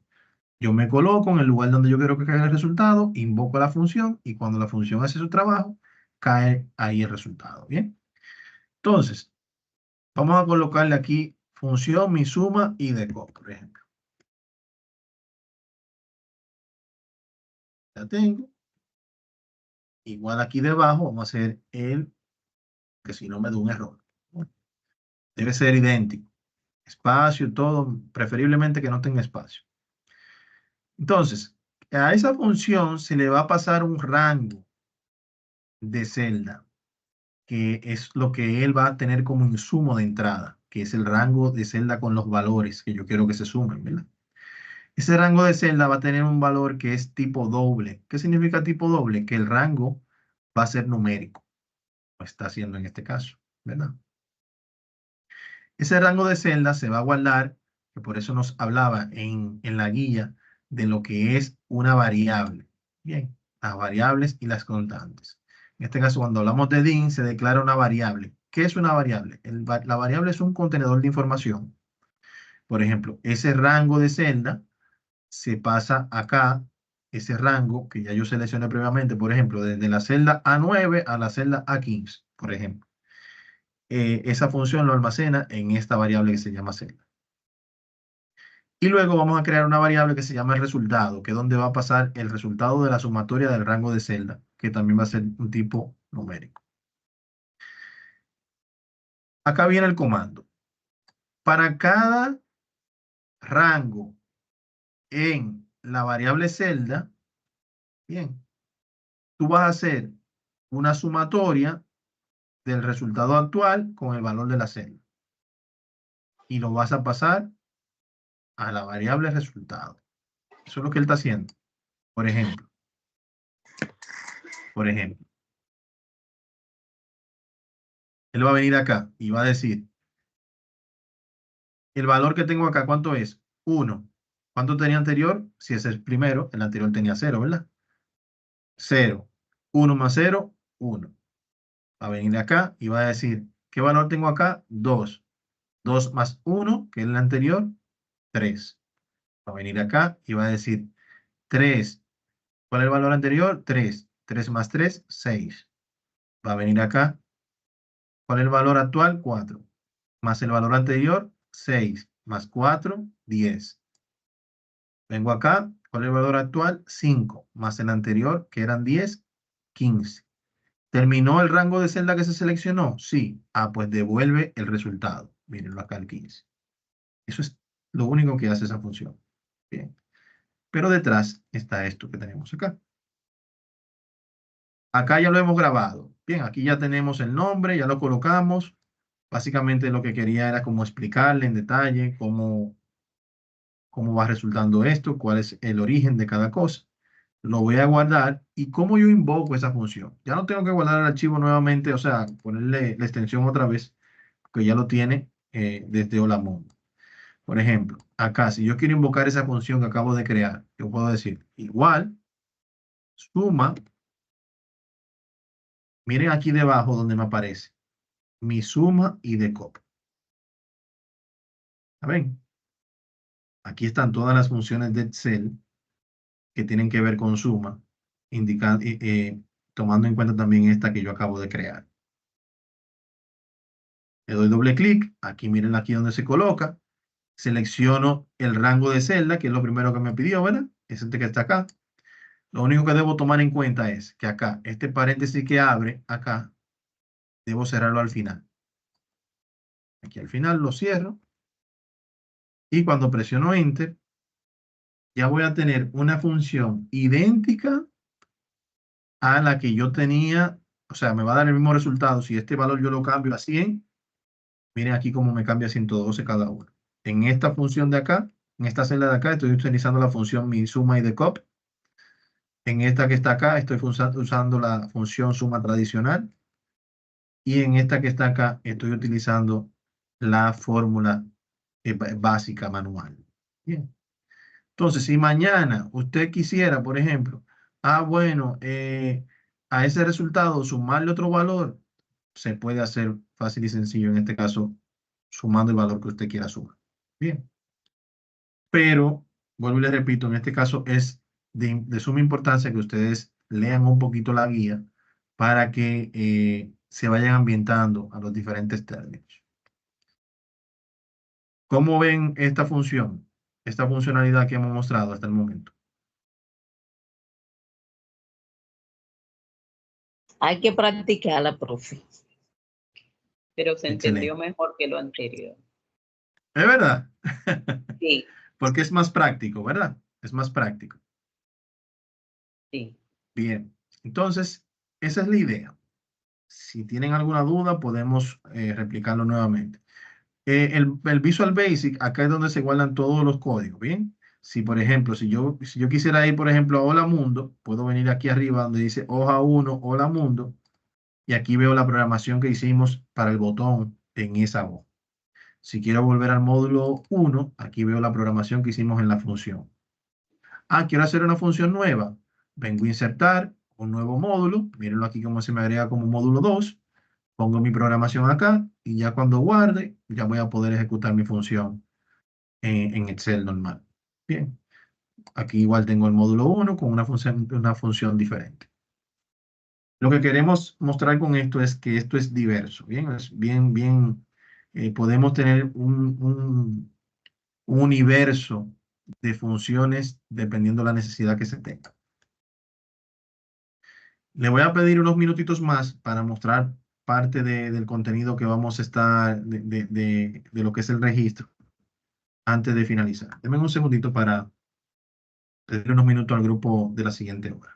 Yo me coloco en el lugar donde yo quiero que caiga el resultado, invoco la función y cuando la función hace su trabajo, cae ahí el resultado. ¿Bien? Entonces, vamos a colocarle aquí función, mi suma y decop, por ejemplo. Ya tengo. Igual aquí debajo vamos a hacer el, que si no me da un error. Debe ser idéntico. Espacio, todo, preferiblemente que no tenga espacio. Entonces, a esa función se le va a pasar un rango de celda, que es lo que él va a tener como insumo de entrada, que es el rango de celda con los valores que yo quiero que se sumen, ¿verdad? Ese rango de celda va a tener un valor que es tipo doble. ¿Qué significa tipo doble? Que el rango va a ser numérico. Lo está haciendo en este caso, ¿verdad? Ese rango de celda se va a guardar, que por eso nos hablaba en la guía de lo que es una variable. Bien, las variables y las constantes. En este caso, cuando hablamos de DIN, se declara una variable. ¿Qué es una variable? La variable es un contenedor de información. Por ejemplo, ese rango de celda se pasa acá, ese rango que ya yo seleccioné previamente, por ejemplo, desde la celda A9 a la celda A15, por ejemplo. Esa función lo almacena en esta variable que se llama celda. Y luego vamos a crear una variable que se llama el resultado, que es donde va a pasar el resultado de la sumatoria del rango de celda, que también va a ser un tipo numérico. Acá viene el comando. Para cada rango en la variable celda, bien, tú vas a hacer una sumatoria del resultado actual con el valor de la celda. Y lo vas a pasar a la variable resultado. Eso es lo que él está haciendo. Por ejemplo, él va a venir acá y va a decir, el valor que tengo acá, ¿cuánto es? 1. ¿Cuánto tenía anterior? Si ese es el primero, el anterior tenía 0, ¿verdad? 0. 1 más 0, 1. Va a venir acá y va a decir, ¿qué valor tengo acá? 2. 2 más 1, que es el anterior, 3. Va a venir acá y va a decir 3. ¿Cuál es el valor anterior? 3. 3 más 3, 6. Va a venir acá. ¿Cuál es el valor actual? 4. Más el valor anterior, 6. Más 4, 10. Vengo acá. ¿Cuál es el valor actual? 5. Más el anterior, que eran 10, 15. ¿Terminó el rango de celda que se seleccionó? Sí. Ah, pues devuelve el resultado. Mírenlo acá, el 15. Eso es lo único que hace esa función. Bien. Pero detrás está esto que tenemos acá. Acá ya lo hemos grabado. Bien, aquí ya tenemos el nombre, ya lo colocamos. Básicamente lo que quería era como explicarle en detalle cómo va resultando esto, cuál es el origen de cada cosa. Lo voy a guardar y cómo yo invoco esa función. Ya no tengo que guardar el archivo nuevamente, o sea, ponerle la extensión otra vez, que ya lo tiene desde Hola Mundo. Por ejemplo, acá, si yo quiero invocar esa función que acabo de crear, yo puedo decir igual, suma, miren aquí debajo donde me aparece, mi suma y decop. ¿Ven? Aquí están todas las funciones de Excel que tienen que ver con suma, tomando en cuenta también esta que yo acabo de crear. Le doy doble clic, aquí miren aquí donde se coloca, selecciono el rango de celda, que es lo primero que me pidió, ¿verdad? Es este que está acá. Lo único que debo tomar en cuenta es que acá, este paréntesis que abre acá, debo cerrarlo al final. Aquí al final lo cierro. Y cuando presiono Enter, ya voy a tener una función idéntica a la que yo tenía, o sea, me va a dar el mismo resultado. Si este valor yo lo cambio a 100, miren aquí cómo me cambia 112 cada uno. En esta función de acá, en esta celda de acá, estoy utilizando la función mi suma y decop. En esta que está acá, estoy usando la función suma tradicional. Y en esta que está acá, estoy utilizando la fórmula básica manual. Bien. Entonces, si mañana usted quisiera, por ejemplo, bueno, a ese resultado sumarle otro valor, se puede hacer fácil y sencillo, en este caso, sumando el valor que usted quiera sumar. Bien. Pero, vuelvo y les repito, en este caso es de suma importancia que ustedes lean un poquito la guía para que se vayan ambientando a los diferentes términos. ¿Cómo ven esta función? Esta funcionalidad que hemos mostrado hasta el momento. Hay que practicarla, profe. Pero se entendió Excelente. mejor que lo anterior. ¿Es verdad? Sí, Porque es más práctico, ¿verdad? Es más práctico. sí. Bien. Entonces, esa es la idea. Si tienen alguna duda, podemos replicarlo nuevamente. El Visual Basic, acá es donde se guardan todos los códigos, ¿bien? Si, por ejemplo, si yo quisiera ir, por ejemplo, a Hola Mundo, puedo venir aquí arriba donde dice hoja 1, Hola Mundo, y aquí veo la programación que hicimos para el botón en esa hoja. Si quiero volver al módulo 1, aquí veo la programación que hicimos en la función. Quiero hacer una función nueva. Vengo a insertar un nuevo módulo. Mírenlo aquí cómo se me agrega como módulo 2. Pongo mi programación acá y ya cuando guarde, ya voy a poder ejecutar mi función en Excel normal. Bien. Aquí igual tengo el módulo 1 con una función diferente. Lo que queremos mostrar con esto es que esto es diverso. Bien, es bien, podemos tener un universo de funciones dependiendo de la necesidad que se tenga. Le voy a pedir unos minutitos más para mostrar parte del contenido que vamos a estar, de lo que es el registro, antes de finalizar. Denme un segundito para pedir unos minutos al grupo de la siguiente hora.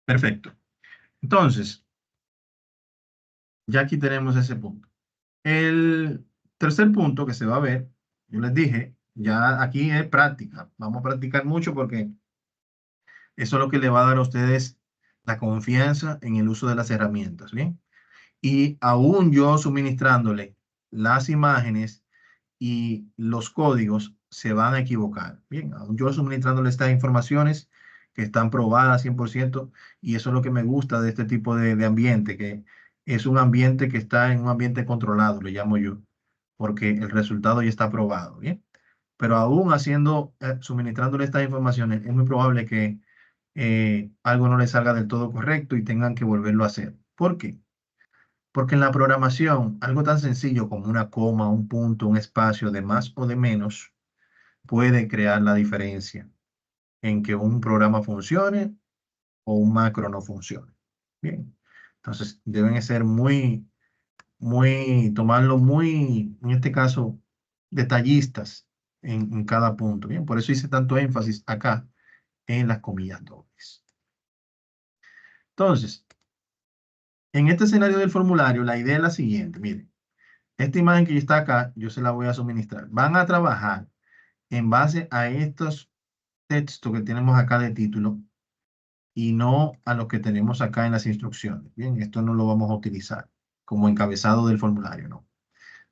Perfecto. Entonces, ya aquí tenemos ese punto. El tercer punto que se va a ver, yo les dije, ya aquí es práctica. Vamos a practicar mucho porque eso es lo que le va a dar a ustedes la confianza en el uso de las herramientas, ¿bien? Y aún yo suministrándole las imágenes y los códigos se van a equivocar. Bien, aún yo suministrándole estas informaciones que están probadas 100%, y eso es lo que me gusta de este tipo de ambiente, que es un ambiente que está en un ambiente controlado, le llamo yo, porque el resultado ya está probado, ¿bien? Pero aún suministrándole estas informaciones, es muy probable que algo no le salga del todo correcto y tengan que volverlo a hacer. ¿Por qué? Porque en la programación, algo tan sencillo como una coma, un punto, un espacio de más o de menos, puede crear la diferencia en que un programa funcione o un macro no funcione. Bien. Entonces, deben ser tomarlo muy, en este caso, detallistas en cada punto. Bien, por eso hice tanto énfasis acá en las comillas dobles. Entonces, en este escenario del formulario, la idea es la siguiente. Miren, esta imagen que está acá, yo se la voy a suministrar. Van a trabajar en base a estos textos que tenemos acá de título y no a lo que tenemos acá en las instrucciones. Bien, esto no lo vamos a utilizar como encabezado del formulario, ¿no?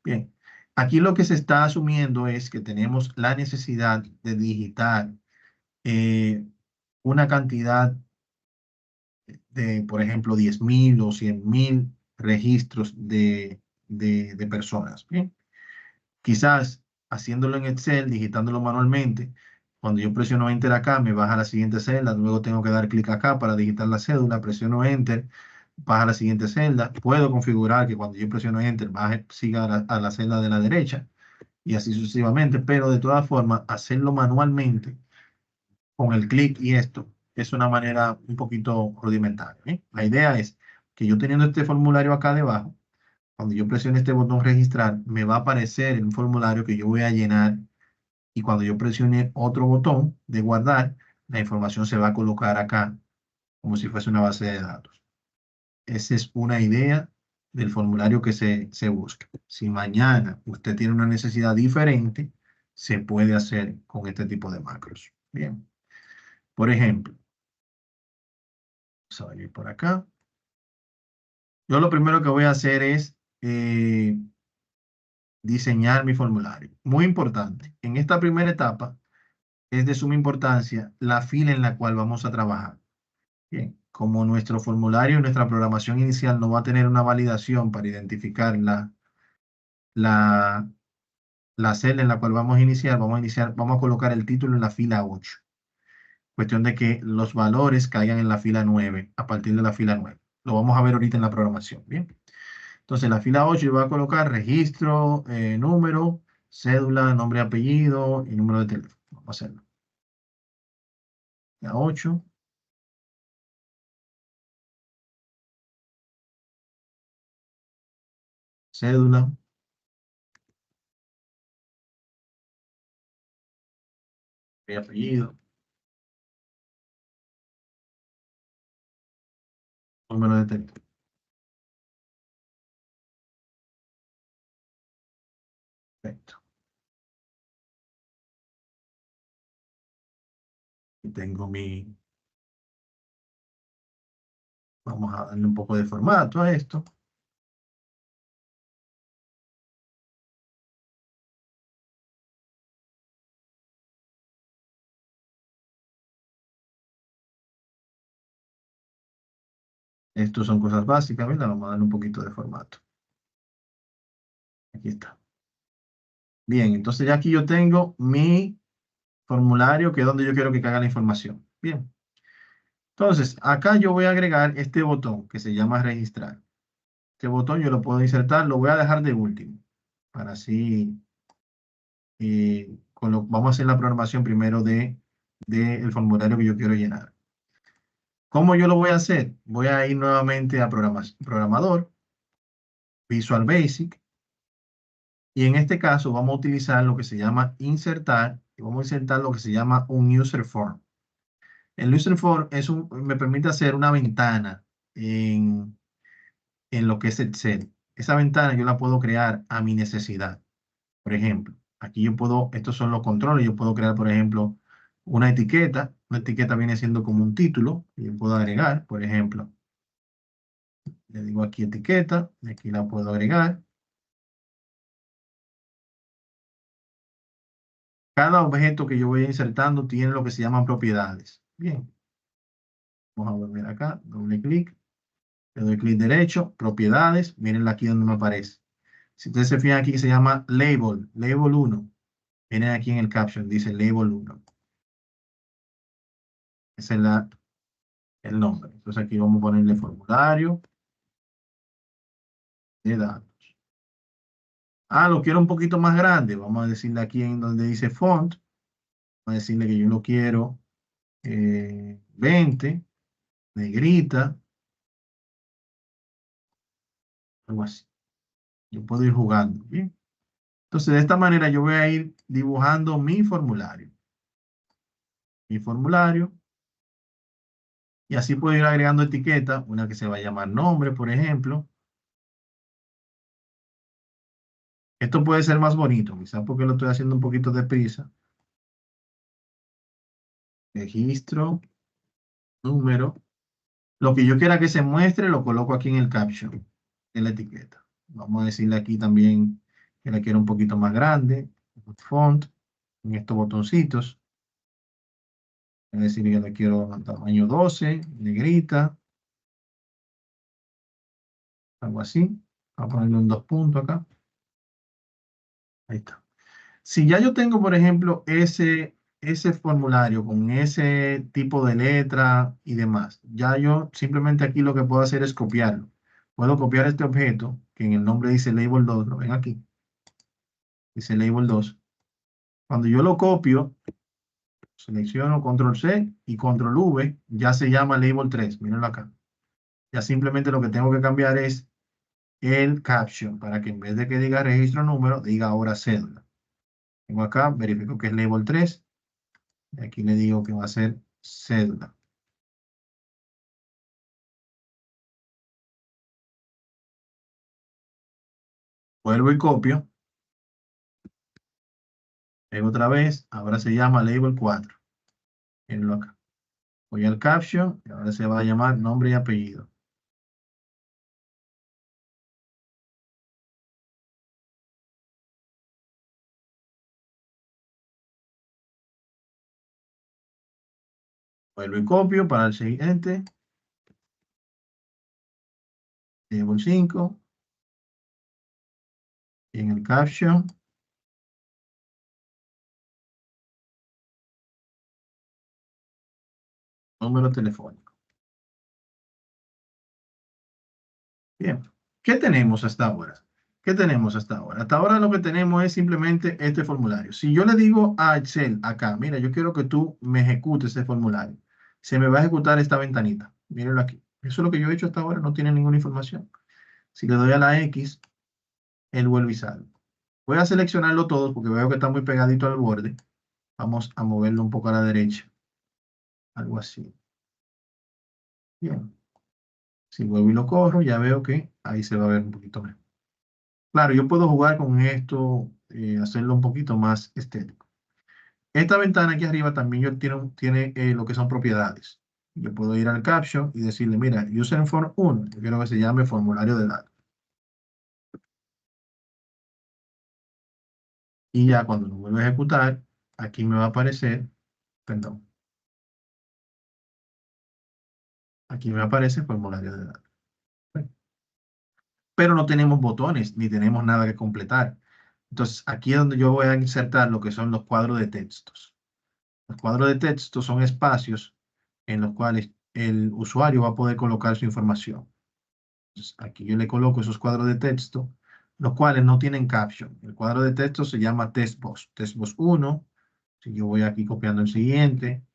Bien, aquí lo que se está asumiendo es que tenemos la necesidad de digitar una cantidad de, por ejemplo, 10.000 o 100.000 registros de personas. Bien, quizás haciéndolo en Excel, digitándolo manualmente, Cuando yo presiono Enter acá, me baja a la siguiente celda. Luego tengo que dar clic acá para digitar la cédula. Presiono Enter, baja a la siguiente celda. Puedo configurar que cuando yo presiono Enter, siga a la celda de la derecha y así sucesivamente. Pero de todas formas, hacerlo manualmente con el clic y esto es una manera un poquito rudimentaria, ¿eh? La idea es que yo teniendo este formulario acá debajo, cuando yo presione este botón registrar, me va a aparecer un formulario que yo voy a llenar y cuando yo presione otro botón de guardar, la información se va a colocar acá como si fuese una base de datos. Esa es una idea del formulario que se busca. Si mañana usted tiene una necesidad diferente, se puede hacer con este tipo de macros. Bien. Por ejemplo, vamos a venir por acá. Yo lo primero que voy a hacer es diseñar mi formulario. Muy importante. En esta primera etapa es de suma importancia la fila en la cual vamos a trabajar. Bien, como nuestro formulario, nuestra programación inicial no va a tener una validación para identificar la celda en la cual vamos a iniciar, vamos a colocar el título en la fila 8. Cuestión de que los valores caigan en la fila 9, a partir de la fila 9. Lo vamos a ver ahorita en la programación. Bien. Entonces, en la fila 8 yo voy a colocar registro, número, cédula, nombre, apellido y número de teléfono. Vamos a hacerlo. La 8. Cédula. Mi apellido. Número de teléfono. Perfecto. Y tengo mi... Vamos a darle un poco de formato a esto. Estos son cosas básicas, ¿verdad? Vamos a darle un poquito de formato. Aquí está. Bien, entonces ya aquí yo tengo mi formulario, que es donde yo quiero que caiga la información. Bien. Entonces, acá yo voy a agregar este botón que se llama registrar. Este botón yo lo puedo insertar, lo voy a dejar de último, para así, vamos a hacer la programación primero del formulario que yo quiero llenar. ¿Cómo yo lo voy a hacer? Voy a ir nuevamente a programador, Visual Basic, y en este caso vamos a utilizar lo que se llama insertar, y vamos a insertar lo que se llama un user form. El user form me permite hacer una ventana en lo que es Excel. Esa ventana yo la puedo crear a mi necesidad. Por ejemplo, aquí estos son los controles, yo puedo crear, por ejemplo, una etiqueta. Una etiqueta viene siendo como un título, y yo puedo agregar, por ejemplo, le digo aquí etiqueta, y aquí la puedo agregar. Cada objeto que yo voy insertando tiene lo que se llaman propiedades. Bien, vamos a volver acá, doble clic, le doy clic derecho, propiedades, miren aquí donde me aparece. Si ustedes se fijan aquí se llama label, label 1. Miren aquí en el caption, dice label 1. Ese es el nombre. Entonces aquí vamos a ponerle formulario de datos. Ah, lo quiero un poquito más grande. Vamos a decirle aquí en donde dice font. Vamos a decirle que yo lo quiero 20, negrita, algo así. Yo puedo ir jugando, ¿bien? Entonces, de esta manera yo voy a ir dibujando mi formulario. Mi formulario. Y así puedo ir agregando etiquetas, una que se va a llamar nombre, por ejemplo. Esto puede ser más bonito, quizás porque lo estoy haciendo un poquito deprisa. Registro, número. Lo que yo quiera que se muestre, lo coloco aquí en el caption, en la etiqueta. Vamos a decirle aquí también que la quiero un poquito más grande. Font, en estos botoncitos. Voy a decir que la quiero a tamaño 12, negrita. Algo así. Vamos a ponerle un 2 puntos acá. Ahí está. Si ya yo tengo, por ejemplo, ese ese formulario con ese tipo de letra y demás. Ya yo simplemente aquí lo que puedo hacer es copiarlo. Puedo copiar este objeto, que en el nombre dice label 2, lo ven aquí, dice label 2. Cuando yo lo copio, selecciono control C y control V, ya se llama label 3, mírenlo acá. Ya simplemente lo que tengo que cambiar es el caption, para que en vez de que diga registro número, diga ahora cédula. Tengo acá, verifico que es label 3, y aquí le digo que va a ser cédula. Vuelvo y copio. Pego otra vez. Ahora se llama label 4. Mírenlo acá. Voy al caption y ahora se va a llamar nombre y apellido. Vuelvo y copio para el siguiente. Label 5. Y en el caption, número telefónico. Bien. ¿Qué tenemos hasta ahora? ¿Qué tenemos hasta ahora? Hasta ahora lo que tenemos es simplemente este formulario. Si yo le digo a Excel acá, mira, yo quiero que tú me ejecutes este formulario, se me va a ejecutar esta ventanita. Mírenlo aquí. Eso es lo que yo he hecho hasta ahora, no tiene ninguna información. Si le doy a la X, él vuelve y sale. Voy a seleccionarlo todo porque veo que está muy pegadito al borde. Vamos a moverlo un poco a la derecha. Algo así. Bien. Si vuelvo y lo corro, ya veo que ahí se va a ver un poquito mejor. Claro, yo puedo jugar con esto, hacerlo un poquito más estético. Esta ventana aquí arriba también tiene lo que son propiedades. Yo puedo ir al caption y decirle, mira, user form 1, yo quiero que se llame formulario de datos. Y ya cuando lo vuelva a ejecutar, aquí me va a aparecer, perdón, aquí me aparece formulario de datos. Pero no tenemos botones ni tenemos nada que completar. Entonces, aquí es donde yo voy a insertar lo que son los cuadros de textos. Los cuadros de texto son espacios en los cuales el usuario va a poder colocar su información. Entonces, aquí yo le coloco esos cuadros de texto, los cuales no tienen caption. El cuadro de texto se llama testbox. Testbox 1, si yo voy aquí copiando el siguiente,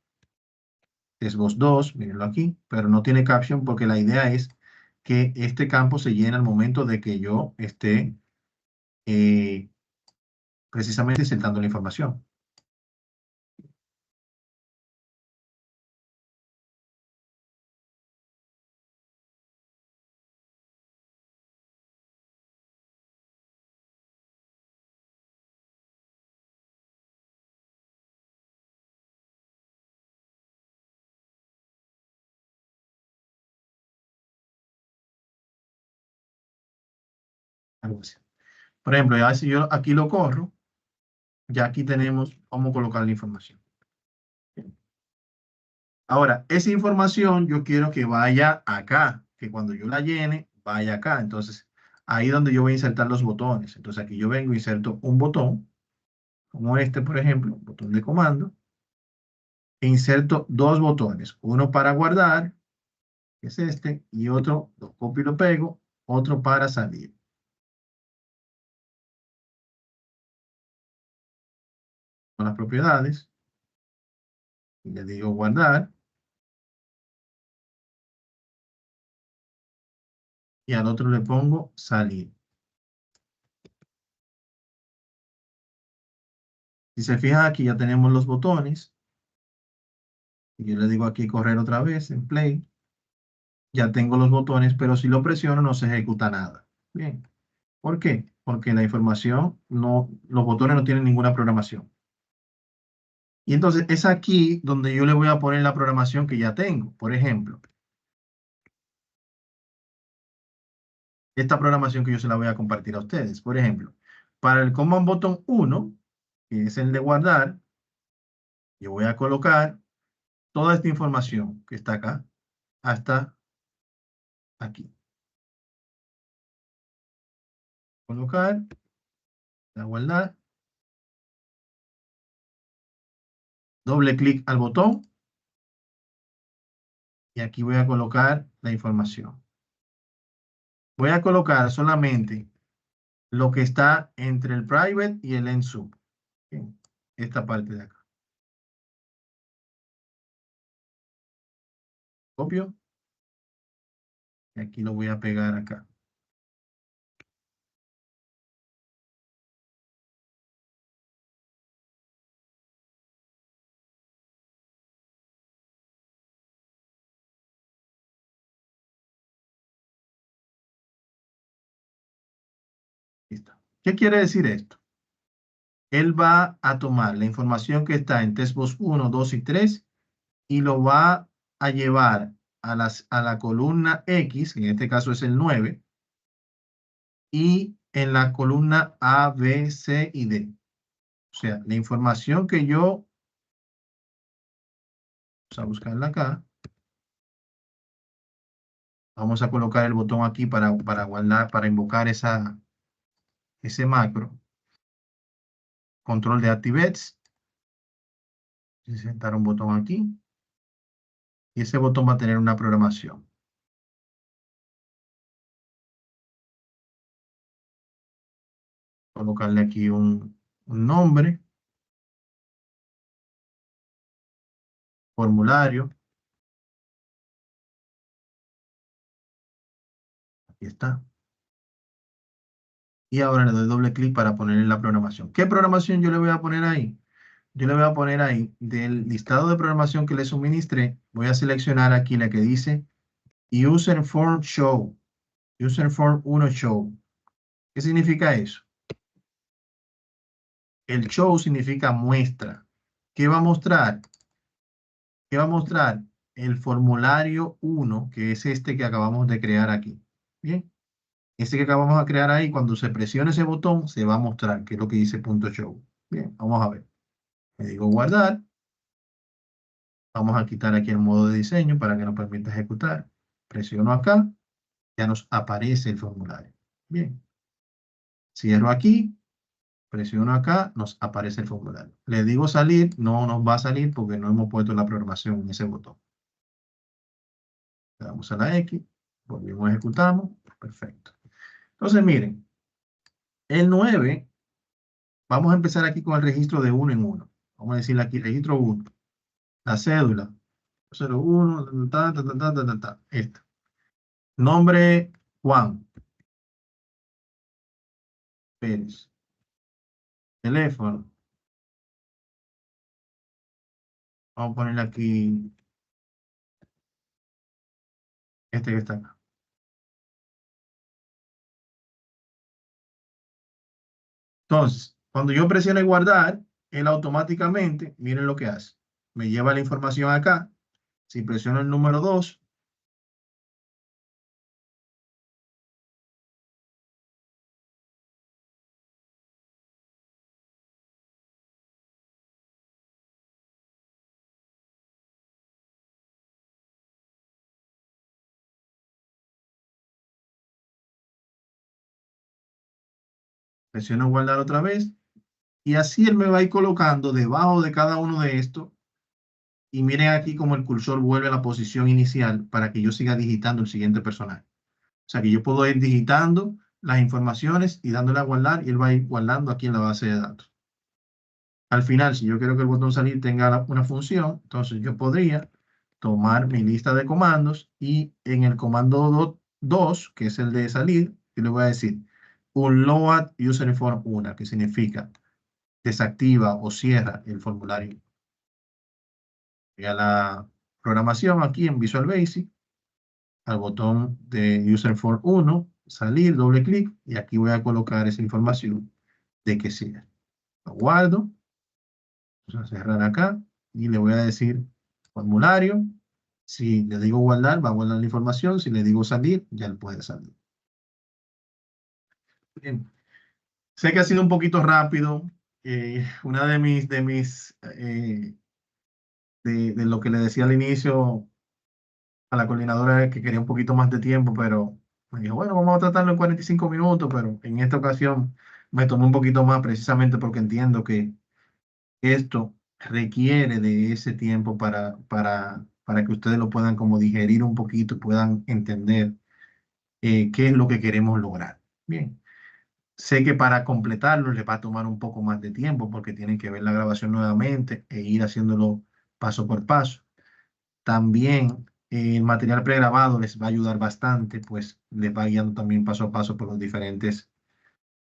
testbox 2, mírenlo aquí, pero no tiene caption porque la idea es que este campo se llene al momento de que yo esté precisamente insertando la información. Algo así. Por ejemplo, ya si yo aquí lo corro, ya aquí tenemos cómo colocar la información. Ahora, esa información yo quiero que vaya acá, que cuando yo la llene, vaya acá. Entonces, ahí es donde yo voy a insertar los botones. Entonces, aquí yo vengo e inserto un botón, como este, por ejemplo, botón de comando, e inserto dos botones. Uno para guardar, que es este, y otro, lo copio y lo pego, otro para salir. Con las propiedades, y le digo guardar, y al otro le pongo salir. Si se fijan aquí ya tenemos los botones. Y yo le digo aquí correr otra vez en play. Ya tengo los botones, pero si lo presiono no se ejecuta nada. Bien. ¿Por qué? Porque la información no, los botones no tienen ninguna programación. Y entonces es aquí donde yo le voy a poner la programación que ya tengo. Por ejemplo, esta programación que yo se la voy a compartir a ustedes. Por ejemplo, para el command button 1, que es el de guardar, yo voy a colocar toda esta información que está acá hasta aquí. Colocar, a guardar. Doble clic al botón. Y aquí voy a colocar la información. Voy a colocar solamente lo que está entre el private y el end sub. Bien, esta parte de acá. Copio. Y aquí lo voy a pegar acá. Listo. ¿Qué quiere decir esto? Él va a tomar la información que está en testbox 1, 2 y 3 y lo va a llevar a la columna X, que en este caso es el 9, y en la columna A, B, C y D. O sea, la información que yo, vamos a buscarla acá. Vamos a colocar el botón aquí para guardar, para invocar ese macro. Control de ActiveX. Sentar un botón aquí. Y ese botón va a tener una programación. Colocarle aquí un nombre. Formulario. Aquí está. Y ahora le doy doble clic para ponerle la programación. ¿Qué programación yo le voy a poner ahí? Yo le voy a poner ahí del listado de programación que le suministré. Voy a seleccionar aquí la que dice User Form Show. User Form 1 Show. ¿Qué significa eso? El show significa muestra. ¿Qué va a mostrar? ¿Qué va a mostrar? El formulario 1, que es este que acabamos de crear aquí. Bien. Este que acabamos de crear ahí, cuando se presione ese botón, se va a mostrar, que es lo que dice punto .show. Bien, vamos a ver. Le digo guardar. Vamos a quitar aquí el modo de diseño para que nos permita ejecutar. Presiono acá. Ya nos aparece el formulario. Bien. Cierro aquí. Presiono acá, nos aparece el formulario. Le digo salir, no nos va a salir porque no hemos puesto la programación en ese botón. Le damos a la X, volvemos, ejecutamos, perfecto. Entonces, miren, el 9, vamos a empezar aquí con el registro de 1 en 1. Vamos a decirle aquí, registro 1, la cédula, 01, esta. Nombre, Juan Pérez. Teléfono. Vamos a ponerle aquí este que está acá. Entonces, cuando yo presione guardar, él automáticamente, miren lo que hace. Me lleva la información acá. Si presiono el número 2, presiono guardar otra vez. Y así él me va a ir colocando debajo de cada uno de estos. Y miren aquí como el cursor vuelve a la posición inicial para que yo siga digitando el siguiente personaje. O sea que yo puedo ir digitando las informaciones y dándole a guardar y él va a ir guardando aquí en la base de datos. Al final, si yo quiero que el botón salir tenga una función, entonces yo podría tomar mi lista de comandos y en el comando 2, que es el de salir, yo le voy a decir unload user form 1, que significa desactiva o cierra el formulario. Voy a la programación aquí en Visual Basic, al botón de user form 1, salir, doble clic, y aquí voy a colocar esa información de que sea. Lo guardo. Vamos a cerrar acá y le voy a decir formulario. Si le digo guardar, va a guardar la información. Si le digo salir, ya él puede salir. Bien. Sé que ha sido un poquito rápido. Una de lo que le decía al inicio a la coordinadora es que quería un poquito más de tiempo, pero me dijo, bueno, vamos a tratarlo en 45 minutos, pero en esta ocasión me tomé un poquito más precisamente porque entiendo que esto requiere de ese tiempo para que ustedes lo puedan como digerir un poquito y puedan entender qué es lo que queremos lograr. Bien, sé que para completarlo les va a tomar un poco más de tiempo porque tienen que ver la grabación nuevamente e ir haciéndolo paso por paso. También el material pregrabado les va a ayudar bastante, pues les va guiando también paso a paso por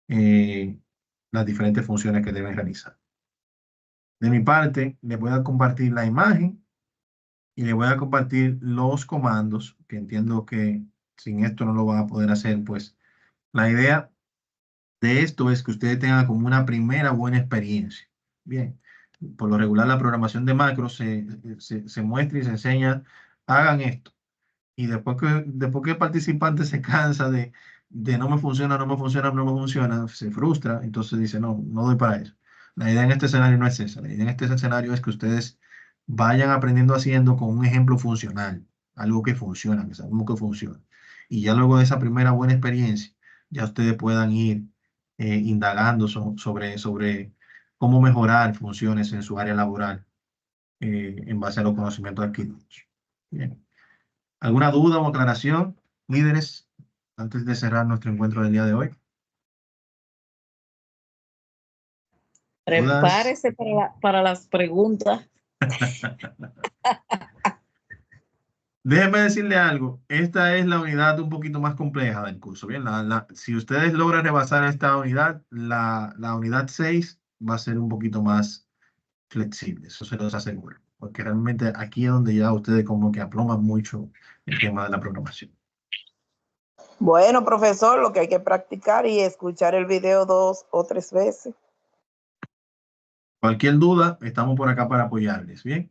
eh, las diferentes funciones que deben realizar. De mi parte, les voy a compartir la imagen y les voy a compartir los comandos, que entiendo que sin esto no lo van a poder hacer, pues la idea de esto es que ustedes tengan como una primera buena experiencia. Bien, por lo regular la programación de macros se muestra y se enseña, hagan esto. Y después que el participante se cansa de no me funciona, no me funciona, no me funciona, se frustra, entonces dice, no, no doy para eso. La idea en este escenario no es esa. La idea en este escenario es que ustedes vayan aprendiendo haciendo con un ejemplo funcional, algo que funciona, que sabemos que funciona. Y ya luego de esa primera buena experiencia, ya ustedes puedan ir indagando sobre cómo mejorar funciones en su área laboral en base a los conocimientos adquiridos. Bien. ¿Alguna duda o aclaración, líderes, antes de cerrar nuestro encuentro del día de hoy? ¿Dudas? Prepárese para las preguntas. Déjeme decirle algo. Esta es la unidad un poquito más compleja del curso. Bien, si ustedes logran rebasar esta unidad, la unidad 6 va a ser un poquito más flexible, eso se los aseguro. Porque realmente aquí es donde ya ustedes como que aploman mucho el tema de la programación. Bueno, profesor, lo que hay que practicar y escuchar el video 2 o 3 veces. Cualquier duda, estamos por acá para apoyarles. Bien.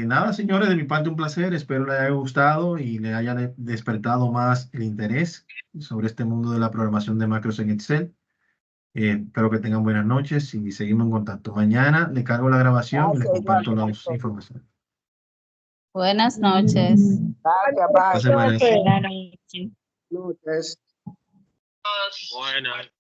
Nada, señores, de mi parte un placer. Espero les haya gustado y le haya despertado más el interés sobre este mundo de la programación de macros en Excel. Espero que tengan buenas noches y seguimos en contacto. Mañana le cargo la grabación y le Gracias, igual, comparto las profesor. informaciones. Buenas noches. Gracias, bye. Pase buenas. Buenas noches. Noches. Buenas.